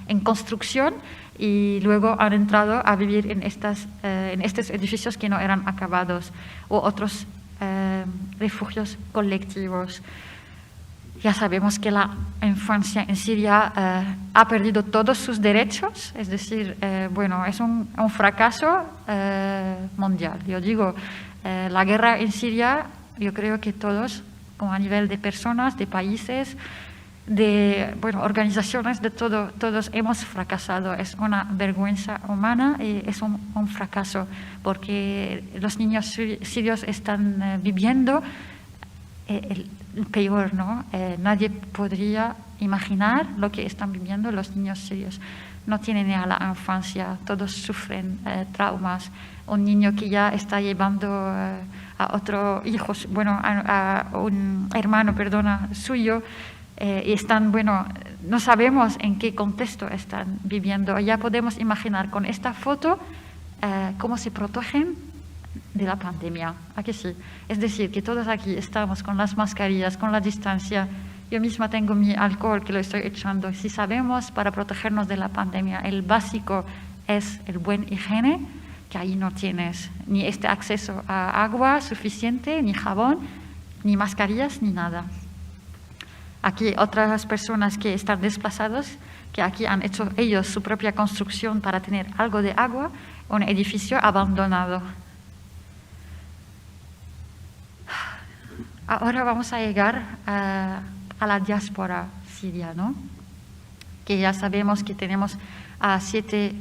en construcción, y luego han entrado a vivir en estos edificios que no eran acabados, o otros refugios colectivos. Ya sabemos que la infancia en Siria ha perdido todos sus derechos, es decir, es un fracaso mundial. Yo digo, la guerra en Siria, yo creo que todos, como a nivel de personas, de países, de organizaciones, de todos hemos fracasado. Es una vergüenza humana y es un fracaso, porque los niños sirios están viviendo el peor, ¿no? Nadie podría imaginar lo que están viviendo los niños sirios. No tienen ni a la infancia, todos sufren traumas. Un niño que ya está llevando a otro hijo, a un hermano, suyo, y están, bueno, no sabemos en qué contexto están viviendo. Ya podemos imaginar con esta foto cómo se protegen de la pandemia. ¿A que sí? Es decir, que todos aquí estamos con las mascarillas, con la distancia. Yo misma tengo mi alcohol que lo estoy echando. Si sabemos para protegernos de la pandemia, el básico es el buen higiene, que ahí no tienes ni este acceso a agua suficiente, ni jabón, ni mascarillas, ni nada. Aquí otras personas que están desplazados, que aquí han hecho ellos su propia construcción para tener algo de agua, un edificio abandonado. Ahora vamos a llegar a la diáspora siria, ¿no? Que ya sabemos que tenemos a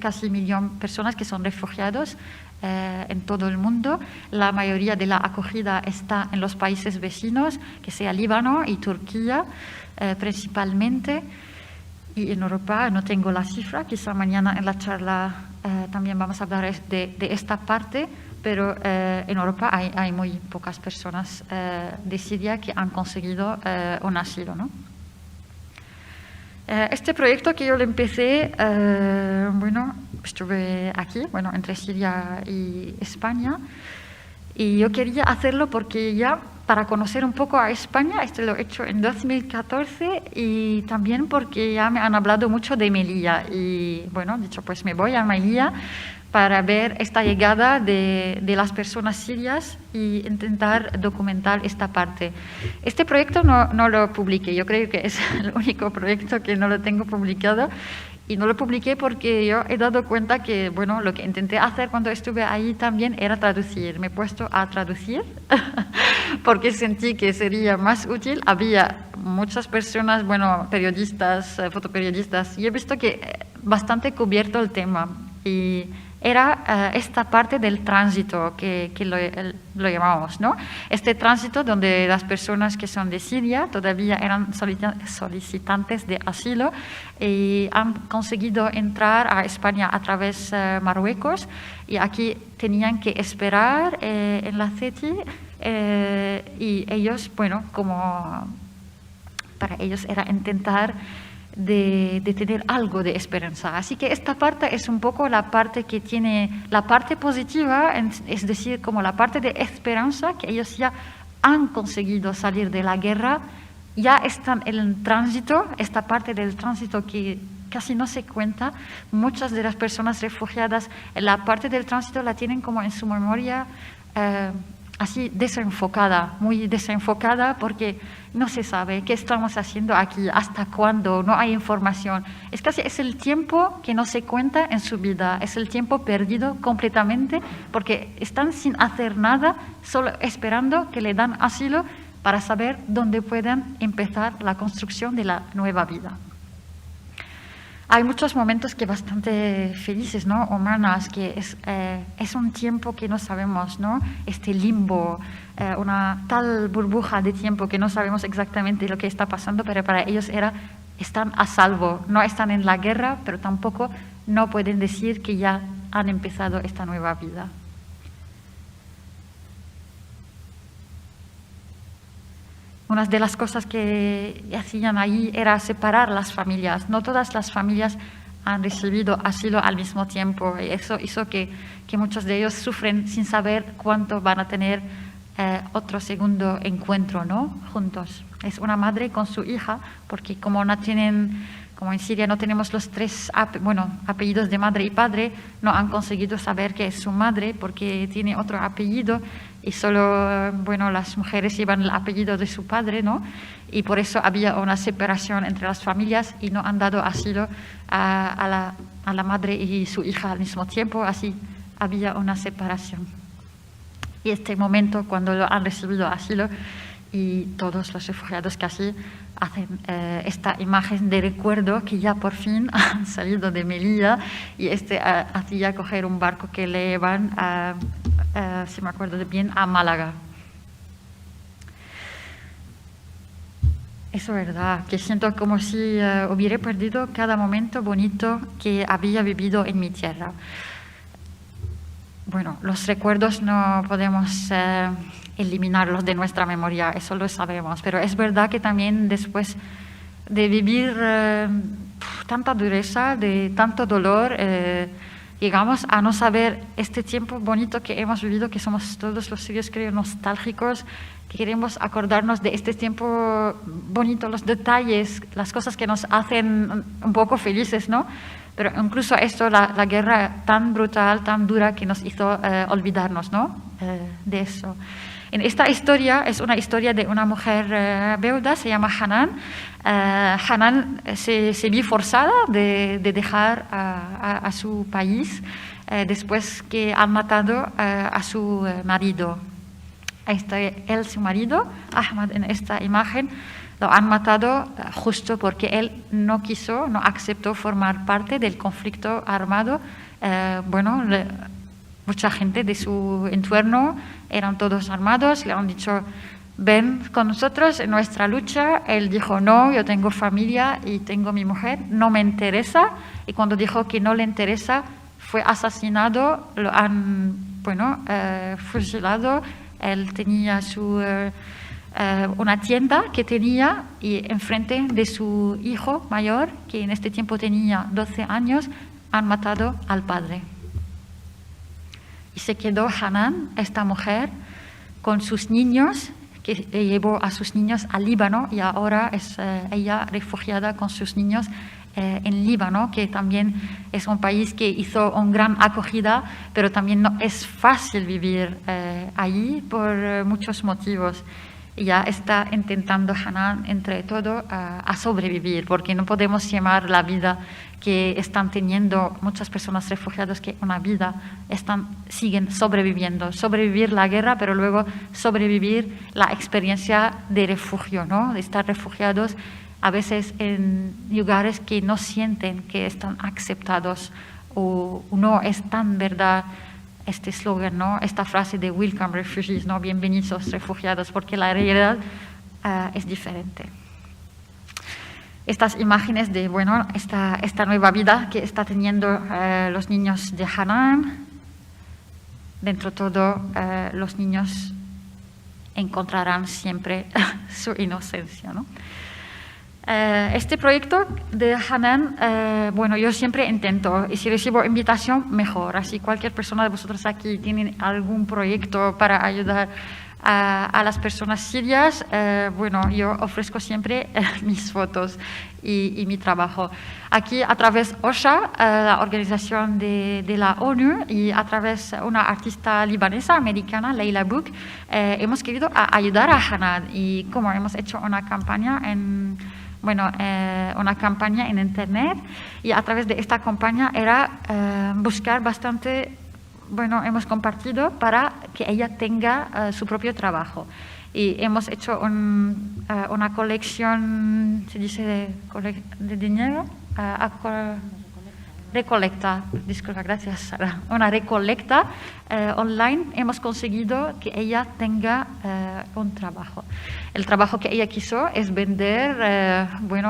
casi 1 millón de personas que son refugiados en todo el mundo. La mayoría de la acogida está en los países vecinos, que sea Líbano y Turquía principalmente. Y en Europa no tengo la cifra, quizá mañana en la charla también vamos a hablar de esta parte, pero en Europa hay muy pocas personas de Siria que han conseguido un asilo, ¿no? Este proyecto que yo lo empecé, bueno, estuve aquí, bueno, entre Siria y España, y yo quería hacerlo porque ya para conocer un poco a España, esto lo he hecho en 2014, y también porque ya me han hablado mucho de Melilla, y bueno, dicho, pues me voy a Melilla para ver esta llegada de las personas sirias y intentar documentar esta parte. Este proyecto no lo publiqué, yo creo que es el único proyecto que no lo tengo publicado, y no lo publiqué porque yo he dado cuenta que, bueno, lo que intenté hacer cuando estuve ahí también era traducir. Me he puesto a traducir porque sentí que sería más útil. Había muchas personas, bueno, periodistas, fotoperiodistas, y he visto que bastante cubierto el tema. Y era esta parte del tránsito que lo llamamos, ¿no? Este tránsito donde las personas que son de Siria todavía eran solicitantes de asilo y han conseguido entrar a España a través de Marruecos, y aquí tenían que esperar en la CETI, y ellos, bueno, como para ellos era intentar de tener algo de esperanza. Así que esta parte es un poco la parte que tiene la parte positiva, es decir, como la parte de esperanza, que ellos ya han conseguido salir de la guerra, ya están en el tránsito, esta parte del tránsito que casi no se cuenta. Muchas de las personas refugiadas, la parte del tránsito la tienen como en su memoria así desenfocada, muy desenfocada, porque no se sabe qué estamos haciendo aquí, hasta cuándo, no hay información. Es el tiempo que no se cuenta en su vida, es el tiempo perdido completamente, porque están sin hacer nada, solo esperando que le dan asilo para saber dónde pueden empezar la construcción de la nueva vida. Hay muchos momentos que bastante felices, ¿no? Humanas, que es un tiempo que no sabemos, ¿no? Este limbo, una tal burbuja de tiempo que no sabemos exactamente lo que está pasando, pero para ellos están a salvo, no están en la guerra, pero tampoco no pueden decir que ya han empezado esta nueva vida. Una de las cosas que hacían ahí era separar las familias. No todas las familias han recibido asilo al mismo tiempo. Y eso hizo que muchos de ellos sufren sin saber cuánto van a tener otro segundo encuentro, ¿no? Juntos. Es una madre con su hija, porque como en Siria no tenemos los tres apellidos de madre y padre, no han conseguido saber que es su madre porque tiene otro apellido, y solo, las mujeres llevan el apellido de su padre, ¿no? Y por eso había una separación entre las familias y no han dado asilo a la madre y su hija al mismo tiempo, así había una separación. Y este momento, cuando lo han recibido asilo, y todos los refugiados casi hacen esta imagen de recuerdo que ya por fin han salido de Melilla, y hacía coger un barco que le llevan si me acuerdo bien, a Málaga. Eso es verdad, que siento como si hubiera perdido cada momento bonito que había vivido en mi tierra. Bueno, los recuerdos no podemos eliminarlos de nuestra memoria, eso lo sabemos, pero es verdad que también después de vivir tanta dureza, de tanto dolor, llegamos a no saber este tiempo bonito que hemos vivido, que somos todos los sirios, creo, nostálgicos, que queremos acordarnos de este tiempo bonito, los detalles, las cosas que nos hacen un poco felices, ¿no? Pero incluso esto, la guerra tan brutal, tan dura, que nos hizo olvidarnos, ¿no? De eso. En esta historia, es una historia de una mujer viuda, se llama Hanan. Hanan se vio forzada de dejar a su país después que han matado a su marido. Él, su marido, Ahmad, en esta imagen, lo han matado justo porque él no aceptó formar parte del conflicto armado. Mucha gente de su entorno eran todos armados, le han dicho, ven con nosotros en nuestra lucha. Él dijo, no, yo tengo familia y tengo mi mujer, no me interesa. Y cuando dijo que no le interesa, fue asesinado, lo han, fusilado. Él tenía una tienda que tenía y enfrente de su hijo mayor, que en este tiempo tenía 12 años, han matado al padre. Y se quedó Hanan, esta mujer, con sus niños, que llevó a sus niños al Líbano y ahora es ella refugiada con sus niños en Líbano, que también es un país que hizo una gran acogida, pero también no es fácil vivir allí por muchos motivos. Ya está intentando Hanan, entre todo, a sobrevivir, porque no podemos llamar la vida que están teniendo muchas personas refugiadas que una vida, siguen sobreviviendo. Sobrevivir la guerra, pero luego sobrevivir la experiencia de refugio, ¿no? De estar refugiados a veces en lugares que no sienten que están aceptados o no es tan verdad. Este eslogan, ¿no? Esta frase de Welcome Refugees, ¿no? Bienvenidos refugiados, porque la realidad es diferente. Estas imágenes de, esta nueva vida que está teniendo los niños de Hanan, dentro de todo, los niños encontrarán siempre su inocencia, ¿no? Este proyecto de Hanan, yo siempre intento, y si recibo invitación, mejor. Así cualquier persona de vosotros aquí tiene algún proyecto para ayudar a las personas sirias, yo ofrezco siempre mis fotos y mi trabajo. Aquí a través OSHA, la organización de la ONU, y a través de una artista libanesa, americana, Leila Book, hemos querido ayudar a Hanan, y como hemos hecho una campaña una campaña en internet, y a través de esta campaña era buscar bastante, hemos compartido para que ella tenga su propio trabajo. Y hemos hecho una colección, se dice, de dinero, recolecta, disculpa, gracias Sara, una recolecta online. Hemos conseguido que ella tenga un trabajo. El trabajo que ella quiso es vender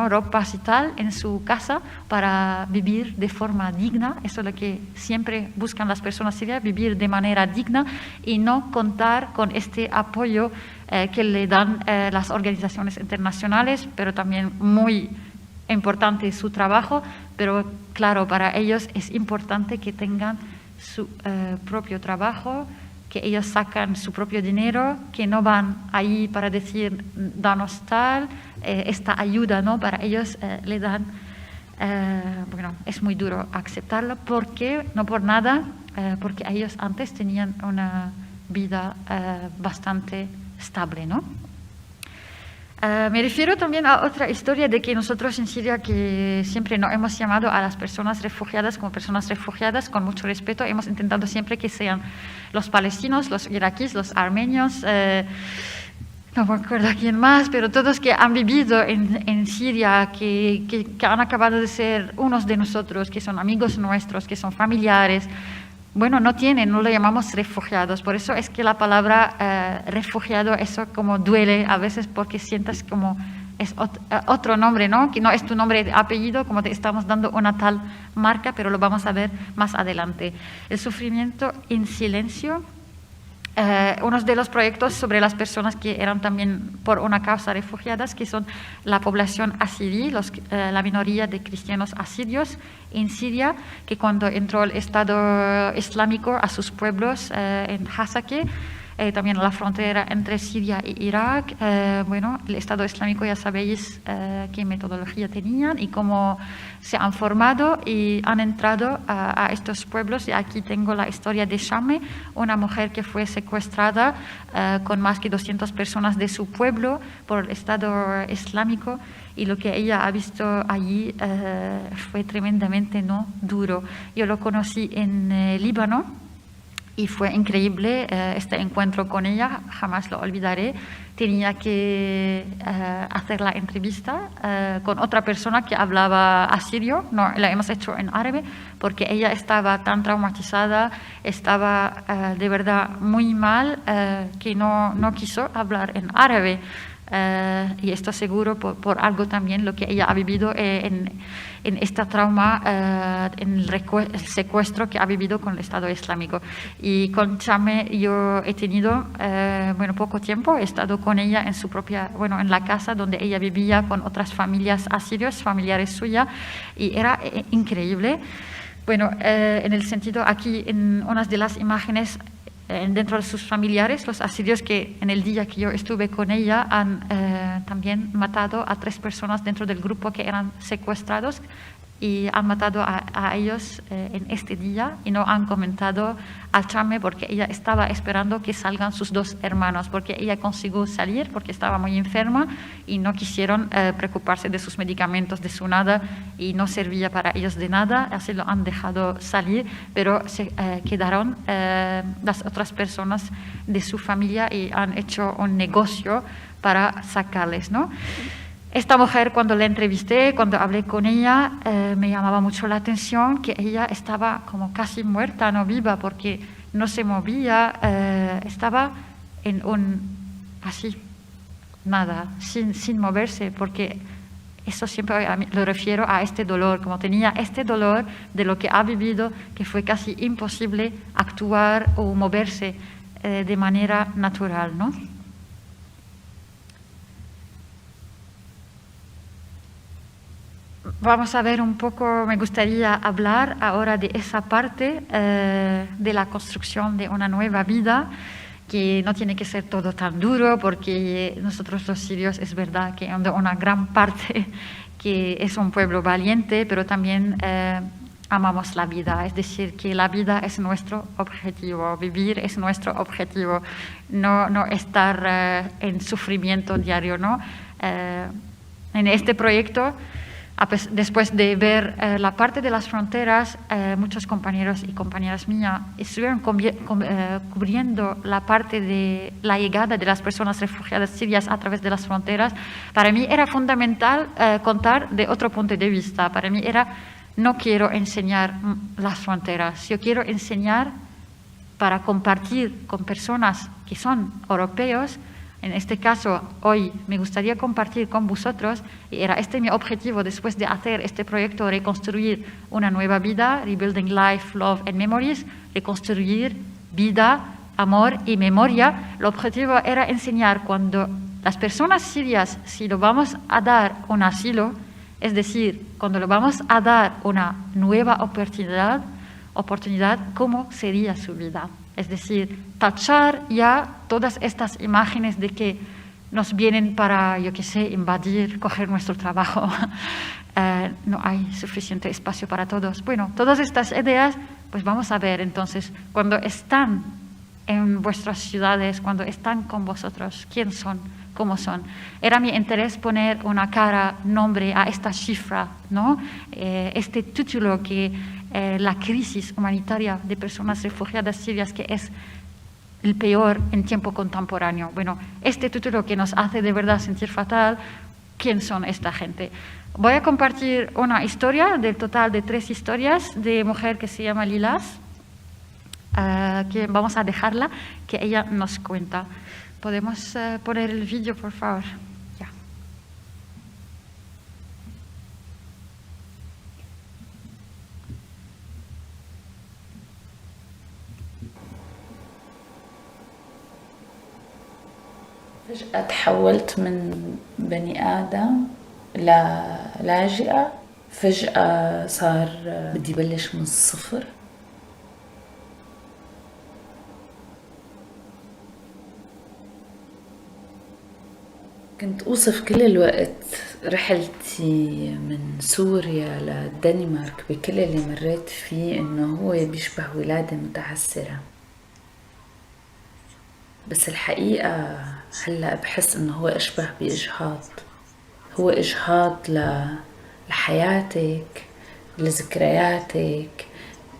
ropas y tal en su casa para vivir de forma digna. Eso es lo que siempre buscan las personas sirias, vivir de manera digna y no contar con este apoyo que le dan las organizaciones internacionales, pero también muy importante su trabajo, pero claro, para ellos es importante que tengan su propio trabajo, que ellos sacan su propio dinero, que no van ahí para decir, danos tal, esta ayuda, ¿no? Para ellos le dan, es muy duro aceptarlo, porque, no por nada, porque ellos antes tenían una vida bastante estable, ¿no? Me refiero también a otra historia de que nosotros en Siria, que siempre no hemos llamado a las personas refugiadas como personas refugiadas con mucho respeto, hemos intentado siempre que sean los palestinos, los iraquíes, los armenios, no me acuerdo quién más, pero todos que han vivido en Siria, que han acabado de ser unos de nosotros, que son amigos nuestros, que son familiares. No lo llamamos refugiados. Por eso es que la palabra refugiado, eso como duele a veces, porque sientas como es otro nombre, ¿no? Que no es tu nombre de apellido, como te estamos dando una tal marca, pero lo vamos a ver más adelante. El sufrimiento en silencio uno de los proyectos sobre las personas que eran también por una causa refugiadas, que son la población asirí, la minoría de cristianos asirios en Siria, que cuando entró el Estado Islámico a sus pueblos en Hasakeh, también la frontera entre Siria y Irak, bueno, el Estado Islámico ya sabéis qué metodología tenían y cómo se han formado y han entrado a estos pueblos. Y aquí tengo la historia de Shame, una mujer que fue secuestrada con más de 200 personas de su pueblo por el Estado Islámico, y lo que ella ha visto allí fue tremendamente duro. Yo lo conocí en Líbano. Y fue increíble este encuentro con ella, jamás lo olvidaré. Tenía que hacer la entrevista con otra persona que hablaba asirio, no, la hemos hecho en árabe, porque ella estaba tan traumatizada, estaba de verdad muy mal, que no quiso hablar en árabe. Y esto seguro por algo también lo que ella ha vivido en este trauma, en el secuestro que ha vivido con el Estado Islámico. Y con Chame yo he tenido, poco tiempo, he estado con ella en su propia, en la casa donde ella vivía con otras familias asirios, familiares suyas, y era increíble. En el sentido, aquí en una de las imágenes, dentro de sus familiares, los asirios que en el día que yo estuve con ella han también matado a 3 personas dentro del grupo que eran secuestrados, y han matado a ellos en este día, y no han comentado a Chame porque ella estaba esperando que salgan sus 2 hermanos, porque ella consiguió salir porque estaba muy enferma y no quisieron preocuparse de sus medicamentos, de su nada, y no servía para ellos de nada, así lo han dejado salir, pero se quedaron las otras personas de su familia y han hecho un negocio para sacarles, ¿no? Esta mujer, cuando la entrevisté, cuando hablé con ella, me llamaba mucho la atención que ella estaba como casi muerta, no viva, porque no se movía, estaba en así, nada, sin moverse, porque eso siempre lo refiero a este dolor, como tenía este dolor de lo que ha vivido, que fue casi imposible actuar o moverse de manera natural, ¿no? Vamos a ver un poco, me gustaría hablar ahora de esa parte de la construcción de una nueva vida, que no tiene que ser todo tan duro, porque nosotros los sirios es verdad que una gran parte que es un pueblo valiente, pero también amamos la vida, es decir, que la vida es nuestro objetivo, vivir es nuestro objetivo, no estar en sufrimiento diario, ¿no? En este proyecto, después de ver la parte de las fronteras, muchos compañeros y compañeras mías estuvieron cubriendo la parte de la llegada de las personas refugiadas sirias a través de las fronteras. Para mí era fundamental contar de otro punto de vista. Para mí no quiero enseñar las fronteras, yo quiero enseñar para compartir con personas que son europeos. En este caso, hoy me gustaría compartir con vosotros, y era este mi objetivo después de hacer este proyecto, reconstruir una nueva vida, Rebuilding Life, Love and Memories, reconstruir vida, amor y memoria. El objetivo era enseñar cuando las personas sirias, si lo vamos a dar un asilo, es decir, cuando le vamos a dar una nueva oportunidad, cómo sería su vida. Es decir, tachar ya todas estas imágenes de que nos vienen para, invadir, coger nuestro trabajo. No hay suficiente espacio para todos. Todas estas ideas, pues vamos a ver entonces, cuando están en vuestras ciudades, cuando están con vosotros, quién son, cómo son. Era mi interés poner una cara, nombre a esta cifra, ¿no? Este título que la crisis humanitaria de personas refugiadas sirias, que es el peor en tiempo contemporáneo. Este título que nos hace de verdad sentir fatal, ¿quién son esta gente? Voy a compartir una historia, del total de 3 historias, de mujer que se llama Lilas, que vamos a dejarla, que ella nos cuenta. ¿Podemos poner el vídeo, por favor? Ya. فجأة تحولت من بني آدم للاجئة. فجأة صار بدي بلش من الصفر. كنت أوصف كل الوقت رحلتي من سوريا للدنمارك بكل اللي مريت فيه إنه هو بيشبه ولادة متعسرة، بس الحقيقة هلأ بحس إنه هو أشبه بإجهاض. هو إجهاض لحياتك، لذكرياتك،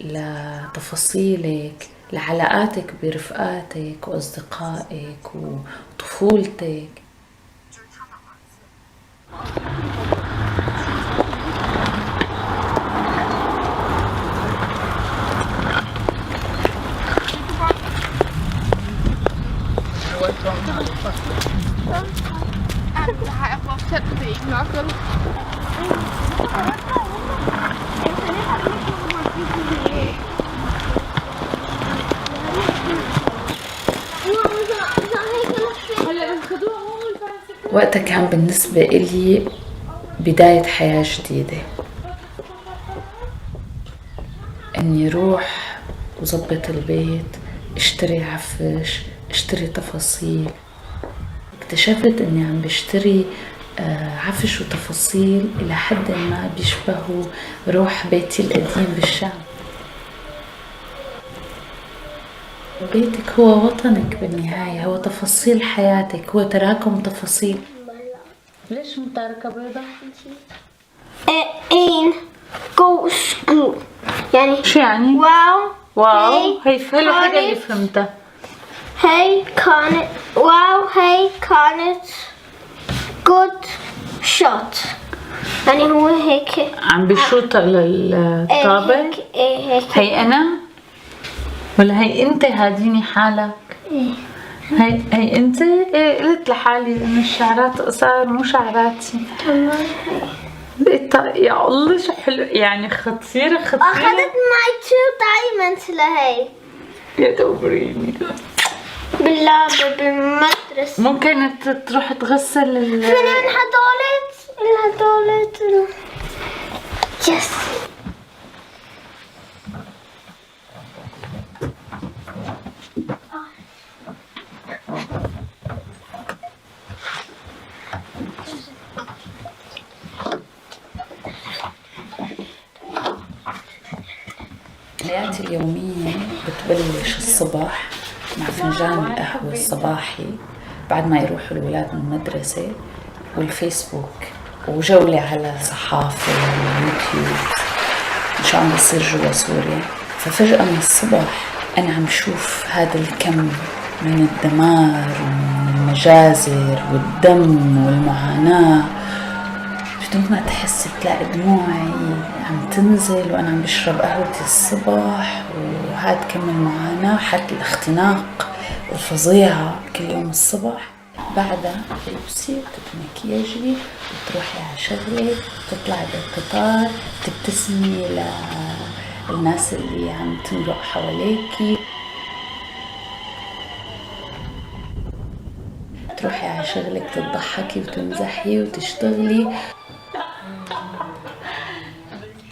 لتفاصيلك، لعلاقاتك برفقاتك وأصدقائك وطفولتك. وقتها كان بالنسبة إلي بداية حياة جديدة، إني روح وظبط البيت، اشتري عفش، اشتري تفاصيل. اكتشفت إني عم بشتري عفش وتفاصيل إلى حد ما بيشبهوا روح بيتي القديم بالشام. بيتك هو وطنك بالنهاية، هو تفاصيل حياتك، هو تراكم تفاصيل. ليش متاركة بيضة؟ إين go school يعني شو يعني؟ واو هي حلو حاجة اللي فهمتها. هي كانت هي كانت good shot يعني هو هيك عم بشوط للطابة. هيك هي أنا ولا هي أنت؟ هاديني حالك. هي أنت؟ قلت لحالي إن الشعرات قصار مو شعراتي. يا الله شو حلو يعني، خطيرة. أخذت معي 2 diamonds لهي. يا دوريني بالله بالمدرسة ممكن تروح تغسل من هدولت يس. حياتي اليومية بتبلش الصبح مع فنجان القهوة الصباحي بعد ما يروحوا الولاد من المدرسة، والفيسبوك، وجولة على صحافة واليوتيوب إن شاء الله بصير جوا سوريا. ففجأة من الصبح أنا عم شوف هذا الكم من الدمار ومن المجازر والدم والمعاناة، بدون ما تحس بتلاقي دموعي عم تنزل وأنا عم بشرب قهوتي الصبح. وهاد كم المعاناة حتى الاختناق الفظيعة كل يوم الصبح. بعدها تلبسي وتبقي مكياجي وتروحي على شغلك، تطلعي بالقطار، تبتسمي للناس اللي عم تمرق حواليكي، تروحي على شغلك، تضحكي وتمزحي وتشتغلي.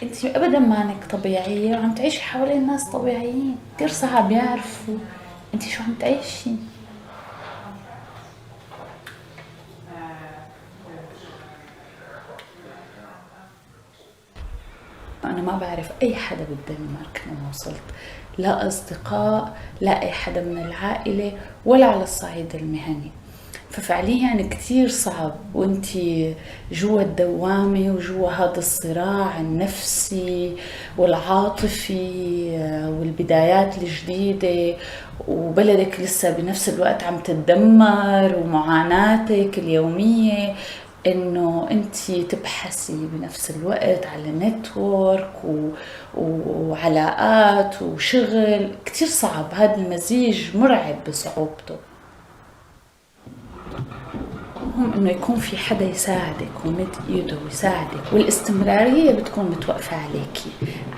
انت ابدا مانك طبيعية وعم تعيشي حوالين ناس طبيعيين، كتير صعب يعرفوا انت شو عم تعيشي. أنا ما بعرف أي حدا بالدنمارك لما وصلت، لا أصدقاء لا أي حدا من العائلة ولا على الصعيد المهني. ففعليا كتير صعب وانتي جوا الدوامة وجوا هذا الصراع النفسي والعاطفي والبدايات الجديدة، وبلدك لسه بنفس الوقت عم تتدمر، ومعاناتك اليومية انه انتي تبحثي بنفس الوقت على نتورك وعلاقات وشغل. كتير صعب، هذا المزيج مرعب بصعوبته. المهم انه يكون في حدا يساعدك ومد ايده ويساعدك، والاستمرارية بتكون متوقفة عليكي،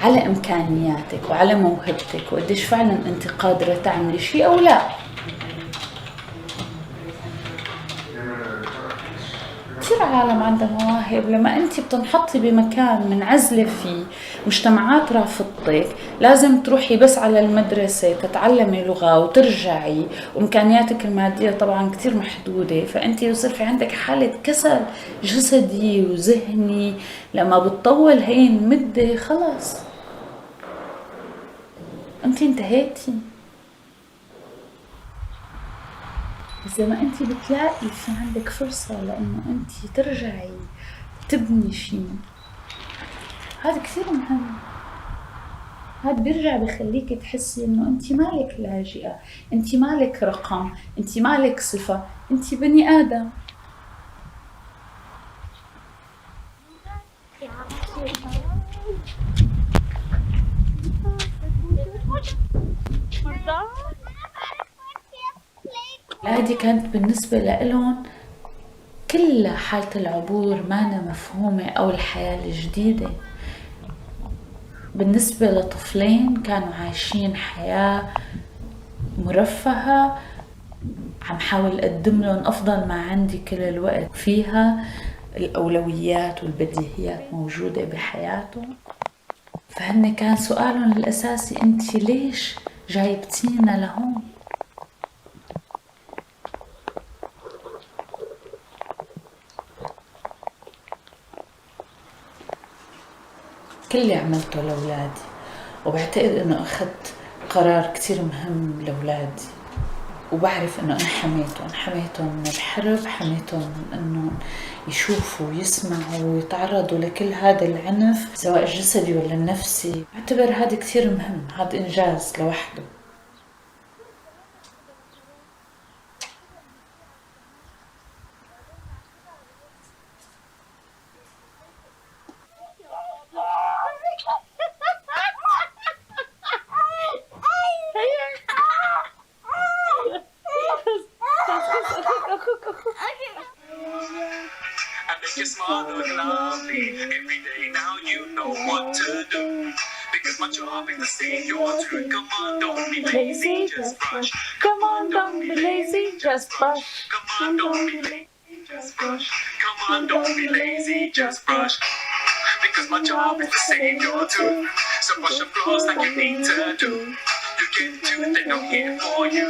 على امكانياتك وعلى موهبتك وقديش فعلا انت قادرة تعملي شيء او لا. كثير عالم عندها مواهب. لما انت بتنحطي بمكان منعزلة فيه، مجتمعات رافضتك، لازم تروحي بس على المدرسة تتعلمي لغة وترجعي، وامكانياتك المادية طبعا كثير محدودة، فانت يصير في عندك حالة كسل جسدي وذهني. لما بتطول هي المدة خلص انت انتهيتي. بس لما انت بتلاقي في عندك فرصة لانه انت ترجعي تبني شيء، هذا كثير مهم. هذا بيرجع بخليك تحسي انه انت مالك لاجئة، انت مالك رقم، انت مالك صفة، انت بني ادم. هذه كانت بالنسبة لإلهم كل حالة العبور مانا مفهومة أو الحياة الجديدة. بالنسبة لطفلين كانوا عايشين حياة مرفهة، عم حاول أقدم لهم أفضل ما عندي كل الوقت، فيها الأولويات والبديهيات موجودة بحياتهم. فهن كان سؤالهم الأساسي أنت ليش جايبتينا لهون؟ كل اللي عملته لأولادي، وبعتقد أنه أخذت قرار كتير مهم لأولادي، وبعرف أنه أنا حميتهم من الحرب، حميتهم من أنه يشوفوا ويسمعوا ويتعرضوا لكل هذا العنف سواء الجسدي ولا النفسي. أعتبر هذا كتير مهم، هذا إنجاز لوحده. Your smile look lovely every day. Now you know what to do, because my job is to see your truth. Come on, don't be lazy, just brush. Come on, don't be lazy, just brush. Come on, don't be lazy, just brush. Come on, don't be lazy, just brush. Because my job is to save your tooth. So brush your flaws like you need to do. You get tooth and I'm here for you.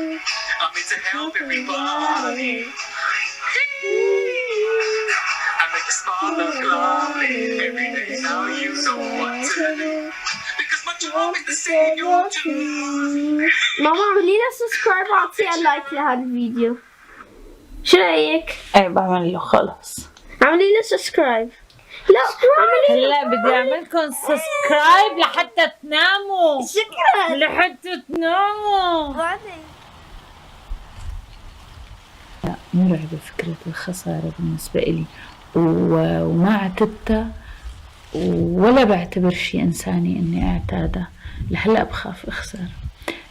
I'm here to help everybody. I make your smile look lovely every day. Now you know what to do, because my job is to save your tooth. ماما اعملي لنا سبسكرايب وعطيها لايك لهذا الفيديو. شو رايك؟ ايه بعمل له خلص. اعملي لنا سبسكرايب. لا اعملي هلا بدي اعملكم سبسكرايب لحتى تناموا. شكرا. لحتى تناموا. بعدين لا، مرعبة فكرة الخسارة بالنسبة إلي، وما اعتدتها ولا بعتبر شيء إنساني إني أعتادها. لهلأ بخاف أخسر،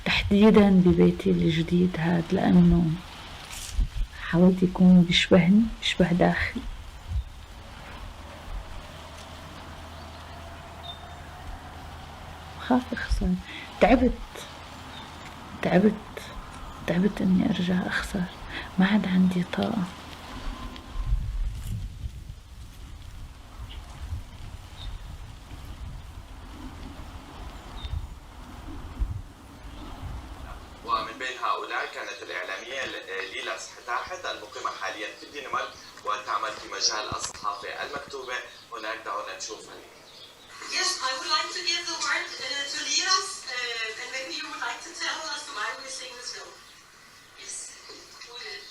تحديدا ببيتي الجديد هاد، لأنه حاولت يكون بيشبهني، بيشبه داخلي. بخاف أخسر. تعبت إني أرجع أخسر، ما عاد عندي طاقة. ومن بين هؤلاء كانت الإعلامية ليلا سحتاحت المقيمة حاليا في الدنمارك وتعمل في مجال الصحافة المكتوبة. هناك دعونا نشوفها. Yes, I would like to give the word to Liras, and maybe you would like to tell us why we're seeing this film. Yes. Who is?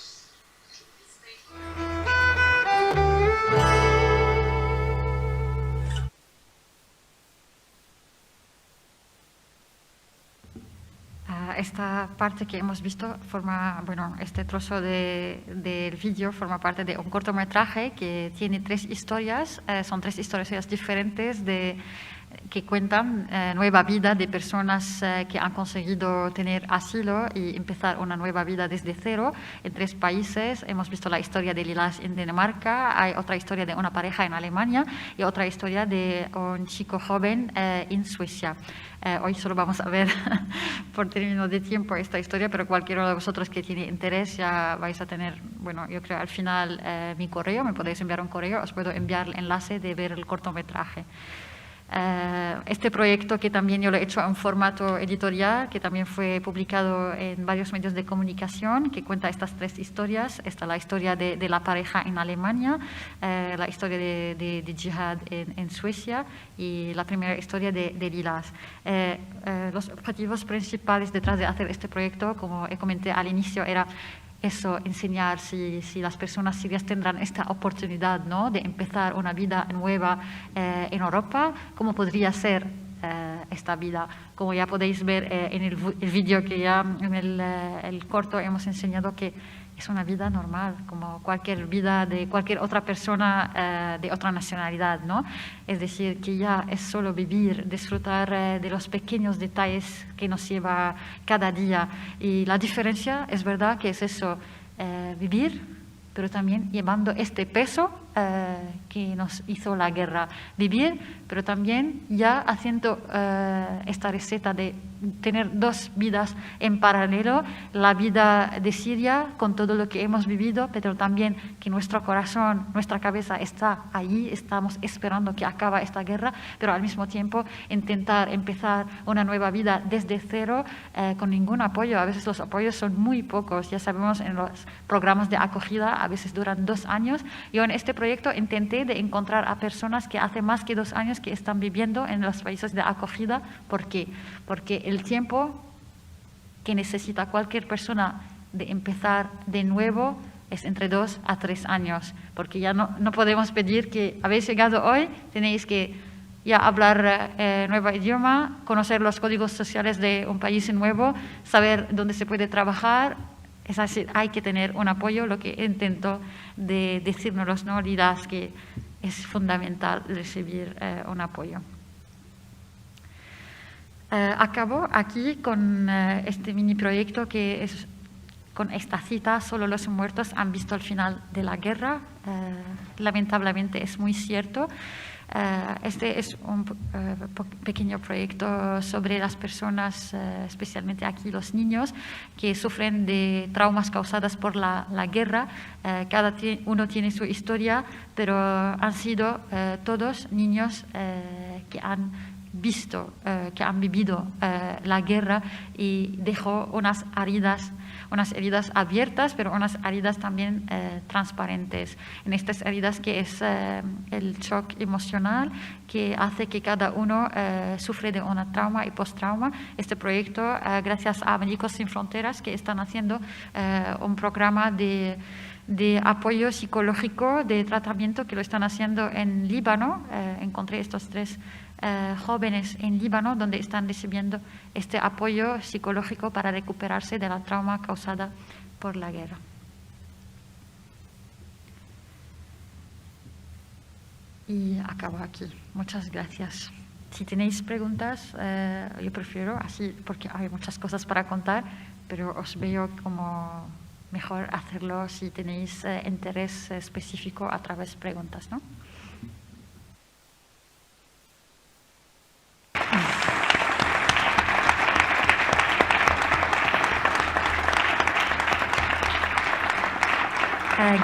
Esta parte que hemos visto forma, bueno, este trozo del vídeo forma parte de un cortometraje que tiene tres historias, son tres historias diferentes que cuentan nueva vida de personas que han conseguido tener asilo y empezar una nueva vida desde cero en 3 países. Hemos visto la historia de Lilas en Dinamarca, hay otra historia de una pareja en Alemania y otra historia de un chico joven en Suecia. Hoy solo vamos a ver por término de tiempo esta historia, pero cualquiera de vosotros que tiene interés ya vais a tener, bueno, yo creo al final mi correo, me podéis enviar un correo, os puedo enviar el enlace de ver el cortometraje. Este proyecto, que también yo lo he hecho en formato editorial, que también fue publicado en varios medios de comunicación, que cuenta estas 3 historias. Esta la historia de la pareja en Alemania, la historia de Jihad en Suecia y la primera historia de Lilas. Los objetivos principales detrás de hacer este proyecto, como comenté al inicio, era eso, enseñar si las personas sirias tendrán esta oportunidad, ¿no?, de empezar una vida nueva en Europa, cómo podría ser esta vida. Como ya podéis ver en el vídeo que ya en el corto hemos enseñado, que es una vida normal, como cualquier vida de cualquier otra persona de otra nacionalidad, ¿no? Es decir, que ya es solo vivir, disfrutar de los pequeños detalles que nos lleva cada día. Y la diferencia es verdad que es eso, vivir, pero también llevando este peso que nos hizo la guerra. Vivir, pero también ya haciendo esta receta de tener 2 vidas en paralelo, la vida de Siria con todo lo que hemos vivido, pero también que nuestro corazón, nuestra cabeza está allí, estamos esperando que acabe esta guerra, pero al mismo tiempo intentar empezar una nueva vida desde cero, con ningún apoyo. A veces los apoyos son muy pocos, ya sabemos, en los programas de acogida a veces duran 2 años. Yo en este proyecto intenté de encontrar a personas que hace más que 2 años que están viviendo en los países de acogida. ¿Por qué? Porque el tiempo que necesita cualquier persona de empezar de nuevo es entre 2 a 3 años, porque ya no podemos pedir que habéis llegado hoy, tenéis que ya hablar nuevo idioma, conocer los códigos sociales de un país nuevo, saber dónde se puede trabajar. Es decir, hay que tener un apoyo, lo que intento de decirnos, ¿no?, Lilas, que es fundamental recibir un apoyo. Acabo aquí con este mini proyecto que es con esta cita: solo los muertos han visto el final de la guerra. Lamentablemente es muy cierto. Este es un pequeño proyecto sobre las personas, especialmente aquí los niños, que sufren de traumas causados por la guerra. Cada uno tiene su historia, pero han sido todos niños que han visto, que han vivido la guerra, y dejó unas heridas abiertas, pero unas heridas también transparentes. En estas heridas, que es el shock emocional que hace que cada uno sufre de una trauma y post-trauma. Este proyecto, gracias a Médicos Sin Fronteras, que están haciendo un programa de apoyo psicológico, de tratamiento, que lo están haciendo en Líbano. Encontré estos 3 jóvenes en Líbano, donde están recibiendo este apoyo psicológico para recuperarse de la trauma causada por la guerra. Y acabo aquí. Muchas gracias. Si tenéis preguntas, yo prefiero así, porque hay muchas cosas para contar, pero os veo como mejor hacerlo si tenéis interés específico a través de preguntas, ¿no?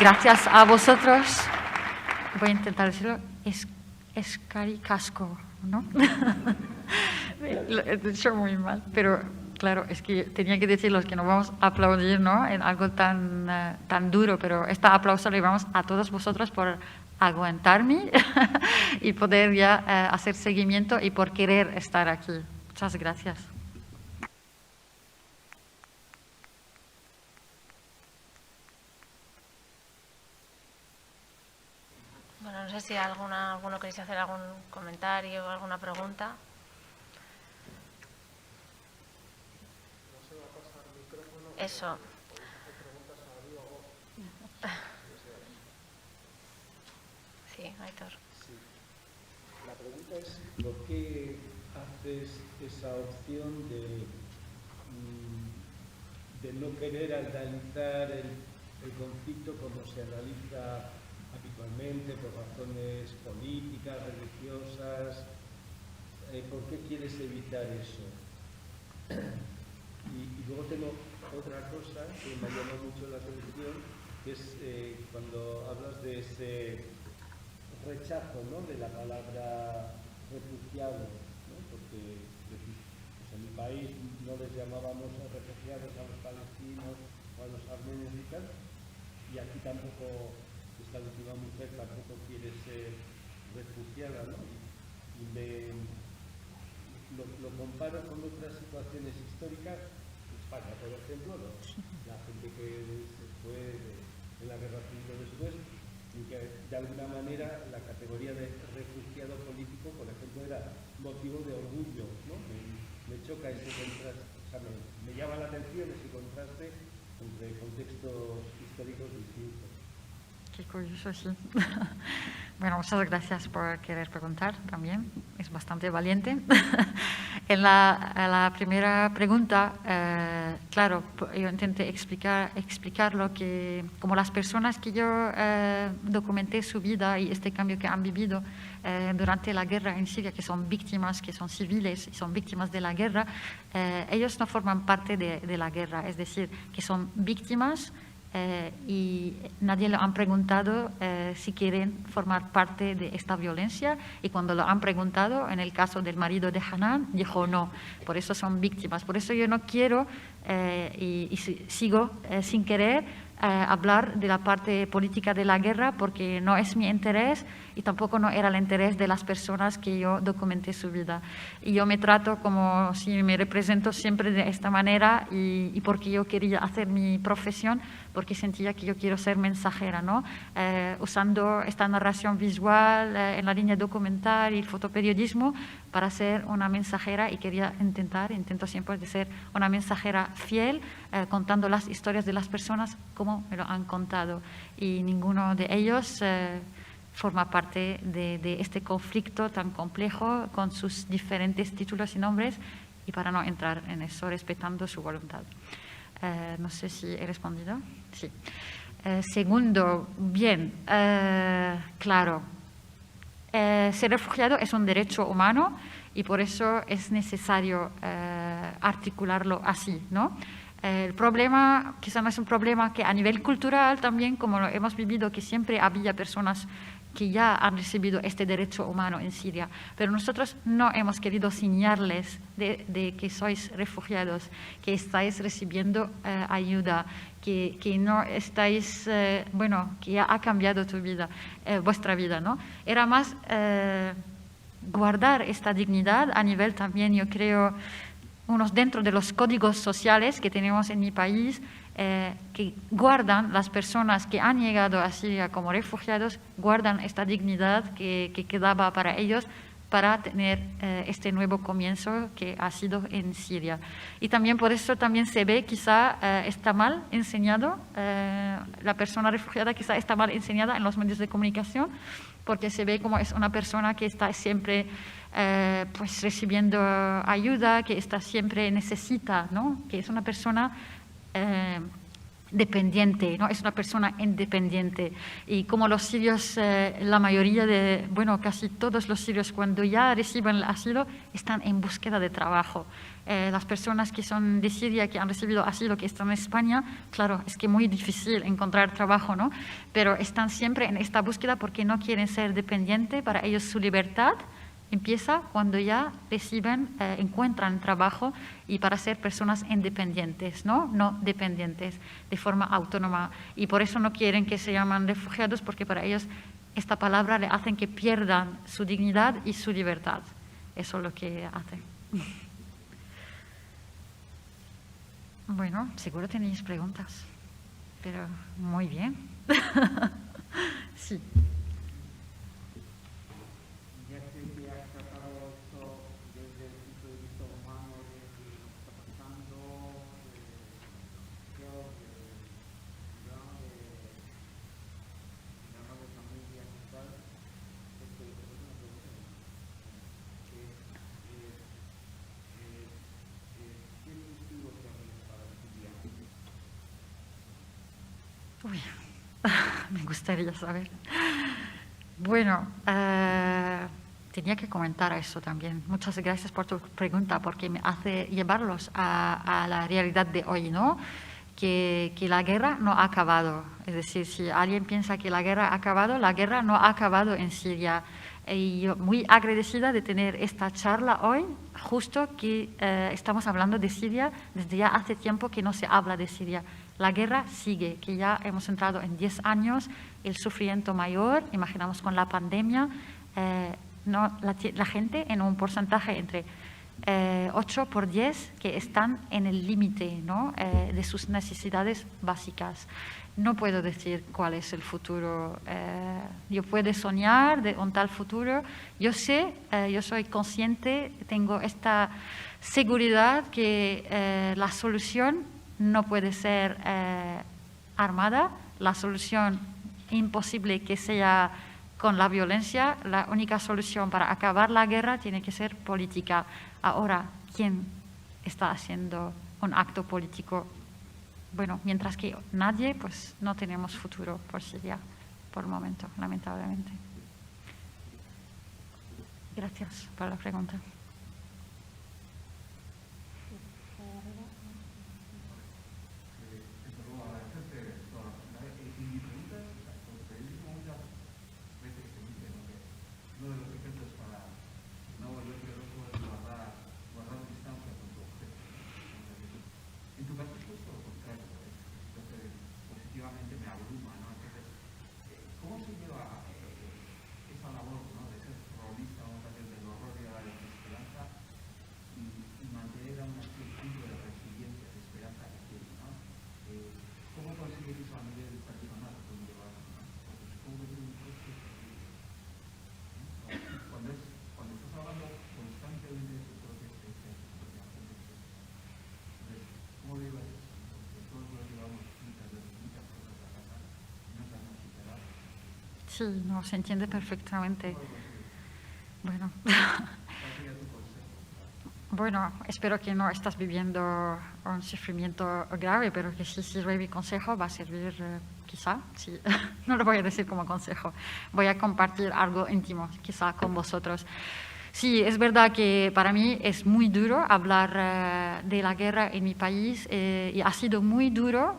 Gracias a vosotros. Voy a intentar decirlo. Es caricasco, ¿no? Lo he dicho muy mal, pero claro, es que tenía que decirlos que nos vamos a aplaudir, ¿no?, en algo tan duro, pero este aplauso le vamos a todos vosotros por aguantarme y poder ya hacer seguimiento y por querer estar aquí. Muchas gracias. Bueno, no sé si alguno queréis hacer algún comentario o alguna pregunta. Eso. Sí, Aitor. La pregunta es, ¿por qué haces esa opción de no querer analizar el conflicto como se analiza habitualmente por razones políticas, religiosas? ¿Por qué quieres evitar eso? Y luego tengo otra cosa que me ha llamado mucho la atención, que es cuando hablas de ese rechazo, ¿no?, de la palabra refugiado, ¿no? Porque pues en mi país no les llamábamos refugiados a los palestinos o a los armenios y tal, y aquí tampoco, esta última mujer tampoco quiere ser refugiada, ¿no? Lo comparo con otras situaciones históricas, España, por ejemplo, ¿no? La gente que se fue en la guerra civil o después, y que de alguna manera la categoría de refugiado político, por ejemplo, era motivo de orgullo, ¿no? Me choca ese contraste, o sea, me llama la atención ese contraste entre contextos históricos distintos. Qué curioso, sí. Bueno, muchas gracias por querer preguntar también. Es bastante valiente. En la primera pregunta, claro, yo intenté explicar lo que, como las personas que yo documenté su vida y este cambio que han vivido durante la guerra en Siria, que son víctimas, que son civiles y son víctimas de la guerra, ellos no forman parte de la guerra, es decir, que son víctimas. Y nadie le han preguntado si quieren formar parte de esta violencia, y cuando lo han preguntado, en el caso del marido de Hanan, dijo no, por eso son víctimas. Por eso yo no quiero y sigo sin querer hablar de la parte política de la guerra, porque no es mi interés y tampoco no era el interés de las personas que yo documenté su vida. Y yo me trato como si me represento siempre de esta manera, y porque yo quería hacer mi profesión, porque sentía que yo quiero ser mensajera, ¿no? Usando esta narración visual en la línea documental y el fotoperiodismo para ser una mensajera, y intento siempre de ser una mensajera fiel, contando las historias de las personas como me lo han contado, y ninguno de ellos forma parte de este conflicto tan complejo con sus diferentes títulos y nombres, y para no entrar en eso, respetando su voluntad. No sé si he respondido. Sí. Segundo, bien, claro, ser refugiado es un derecho humano, y por eso es necesario articularlo así, ¿no? El problema quizá no es un problema que a nivel cultural también, como lo hemos vivido, que siempre había personas que ya han recibido este derecho humano en Siria, pero nosotros no hemos querido señalarles de que sois refugiados, que estáis recibiendo ayuda, que no estáis, que ya ha cambiado tu vida, vuestra vida, ¿no? Era más guardar esta dignidad a nivel también, yo creo, unos dentro de los códigos sociales que tenemos en mi país, que guardan las personas que han llegado a Siria como refugiados, guardan esta dignidad que quedaba para ellos, para tener este nuevo comienzo que ha sido en Siria. Y también por eso también se ve, quizá está mal enseñado, la persona refugiada quizá está mal enseñada en los medios de comunicación, porque se ve como es una persona que está siempre pues recibiendo ayuda, que está siempre necesita, ¿no? Que es una persona dependiente, ¿no? Es una persona independiente. Y como los sirios, la mayoría de, casi todos los sirios, cuando ya reciben el asilo, están en búsqueda de trabajo. Las personas que son de Siria, que han recibido asilo, que están en España, claro, es que muy difícil encontrar trabajo, ¿no? Pero están siempre en esta búsqueda porque no quieren ser dependientes. Para ellos su libertad empieza cuando ya encuentran trabajo, y para ser personas independientes, no dependientes, de forma autónoma. Y por eso no quieren que se llaman refugiados, porque para ellos esta palabra le hacen que pierdan su dignidad y su libertad. Eso es lo que hace. Bueno, seguro tenéis preguntas, pero muy bien. Sí. Uy, me gustaría saber. Bueno, tenía que comentar eso también. Muchas gracias por tu pregunta, porque me hace llevarlos a la realidad de hoy, ¿no? Que la guerra no ha acabado. Es decir, si alguien piensa que la guerra ha acabado, la guerra no ha acabado en Siria. Y yo muy agradecida de tener esta charla hoy, justo que estamos hablando de Siria desde ya hace tiempo que no se habla de Siria. La guerra sigue, que ya hemos entrado en 10 años, el sufrimiento mayor, imaginamos con la pandemia, la gente en un porcentaje entre 8 por 10 que están en el límite, ¿no? De sus necesidades básicas. No puedo decir cuál es el futuro. Yo puedo soñar de un tal futuro. Yo sé, yo soy consciente, tengo esta seguridad que la solución no puede ser armada, la solución imposible que sea con la violencia, la única solución para acabar la guerra tiene que ser política. Ahora, ¿quién está haciendo un acto político? Bueno, mientras que nadie, pues no tenemos futuro por Siria, por el momento, lamentablemente. Gracias por la pregunta. Sí, no, se entiende perfectamente. Bueno, bueno, espero que no estás viviendo un sufrimiento grave, pero que si sirve mi consejo va a servir quizá, sí. No lo voy a decir como consejo, voy a compartir algo íntimo quizá con vosotros. Sí, es verdad que para mí es muy duro hablar de la guerra en mi país y ha sido muy duro,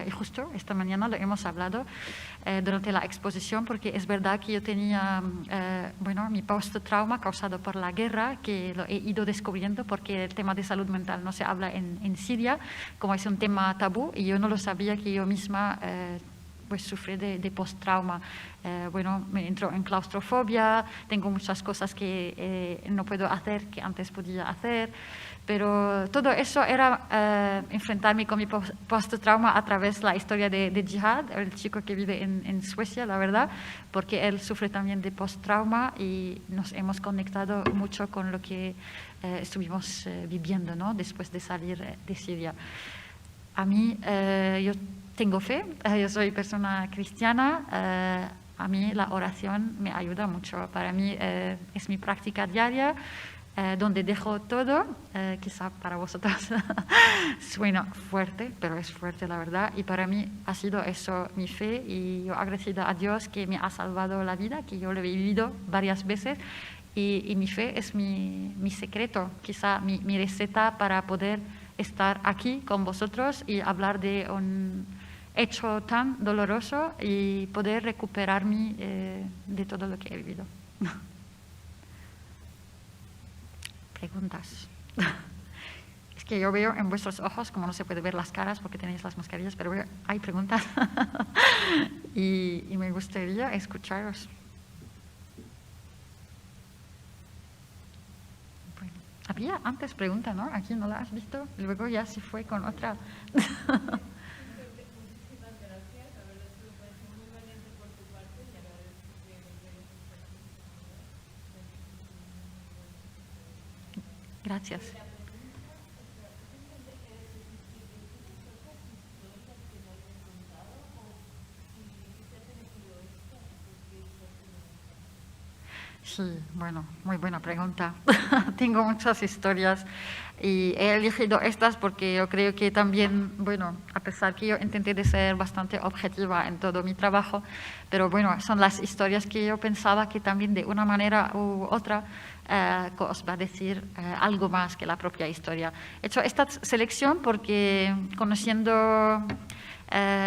y justo esta mañana lo hemos hablado durante la exposición, porque es verdad que yo tenía mi post-trauma causado por la guerra, que lo he ido descubriendo porque el tema de salud mental no se habla en Siria, como es un tema tabú, y yo no lo sabía que yo misma pues sufrí de post-trauma. Me entro en claustrofobia, tengo muchas cosas que no puedo hacer que antes podía hacer, pero todo eso era enfrentarme con mi post-trauma a través de la historia de Jihad, el chico que vive en Suecia, la verdad, porque él sufre también de post-trauma y nos hemos conectado mucho con lo que estuvimos viviendo, ¿no? Después de salir de Siria. A mí, yo tengo fe, yo soy persona cristiana, a mí la oración me ayuda mucho. Para mí es mi práctica diaria, donde dejo todo, quizá para vosotros suena fuerte, pero es fuerte la verdad, y para mí ha sido eso mi fe, y yo agradecida a Dios que me ha salvado la vida, que yo lo he vivido varias veces, y mi fe es mi secreto, quizá mi receta para poder estar aquí con vosotros y hablar de un hecho tan doloroso y poder recuperarme de todo lo que he vivido. Preguntas. Es que yo veo en vuestros ojos, como no se puede ver las caras porque tenéis las mascarillas, pero veo, hay preguntas y me gustaría escucharos. Bueno, había antes pregunta, ¿no? Aquí no la has visto, luego ya se fue con otra. Gracias. Sí, bueno, muy buena pregunta. Tengo muchas historias y he elegido estas porque yo creo que también, bueno, a pesar que yo intenté de ser bastante objetiva en todo mi trabajo, pero bueno, son las historias que yo pensaba que también de una manera u otra os va a decir algo más que la propia historia. He hecho esta selección porque conociendo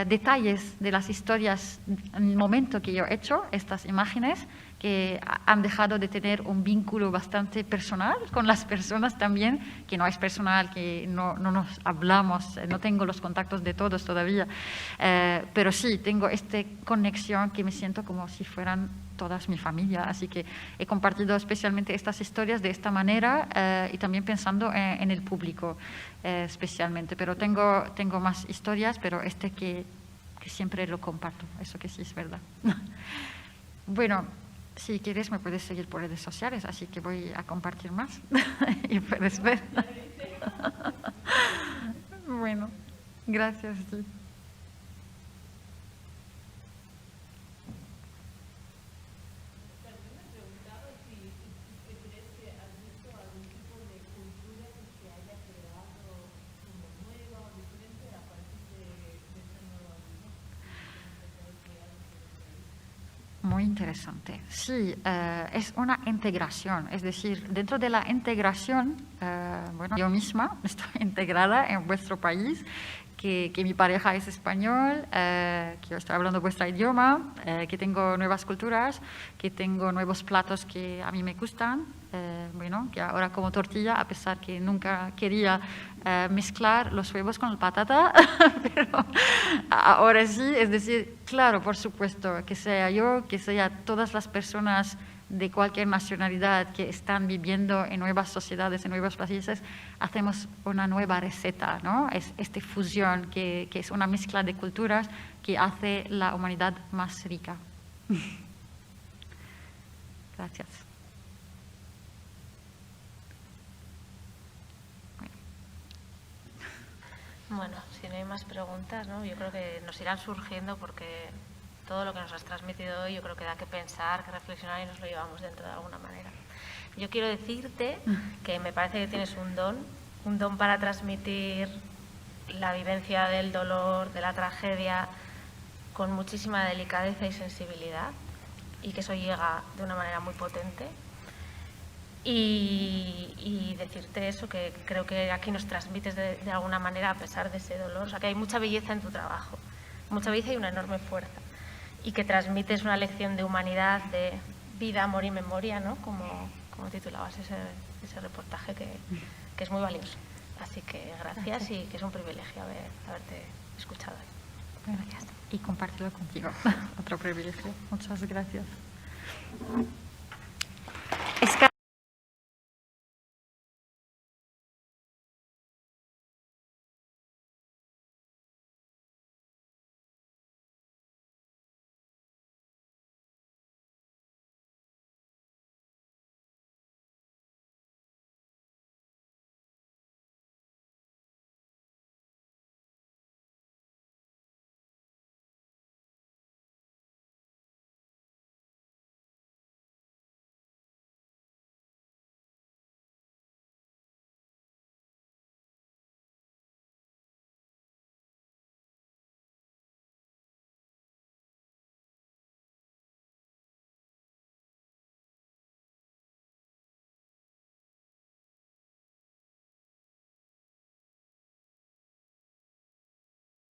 detalles de las historias en el momento que yo he hecho estas imágenes, que han dejado de tener un vínculo bastante personal con las personas también, que no es personal, que no nos hablamos, no tengo los contactos de todos todavía, pero sí tengo esta conexión que me siento como si fueran todas mi familia, así que he compartido especialmente estas historias de esta manera y también pensando en el público especialmente, pero tengo más historias, pero que siempre lo comparto, eso que sí es verdad. Bueno, si quieres me puedes seguir por redes sociales, así que voy a compartir más y puedes ver. Bueno, gracias. Sí. Muy interesante. Sí, es una integración, es decir, dentro de la integración, bueno, yo misma estoy integrada en vuestro país, que mi pareja es español, que yo estoy hablando vuestro idioma, que tengo nuevas culturas, que tengo nuevos platos que a mí me gustan, bueno, que ahora como tortilla, a pesar que nunca quería mezclar los huevos con la patata, pero ahora sí, es decir, claro, por supuesto, que sea yo, que sea todas las personas de cualquier nacionalidad que están viviendo en nuevas sociedades, en nuevos países, hacemos una nueva receta, ¿no? Es esta fusión que es una mezcla de culturas que hace la humanidad más rica. Gracias. Bueno, si no hay más preguntas, ¿no? Yo creo que nos irán surgiendo porque todo lo que nos has transmitido hoy yo creo que da que pensar, que reflexionar y nos lo llevamos dentro de alguna manera. Yo quiero decirte que me parece que tienes un don para transmitir la vivencia del dolor, de la tragedia, con muchísima delicadeza y sensibilidad, y que eso llega de una manera muy potente. Y decirte eso, que creo que aquí nos transmites de alguna manera a pesar de ese dolor. O sea, que hay mucha belleza en tu trabajo, mucha belleza y una enorme fuerza. Y que transmites una lección de humanidad, de vida, amor y memoria, ¿no? Como titulabas ese reportaje, que es muy valioso. Así que gracias y que es un privilegio haberte escuchado hoy. Gracias. Y compartirlo contigo. Otro privilegio. Muchas gracias.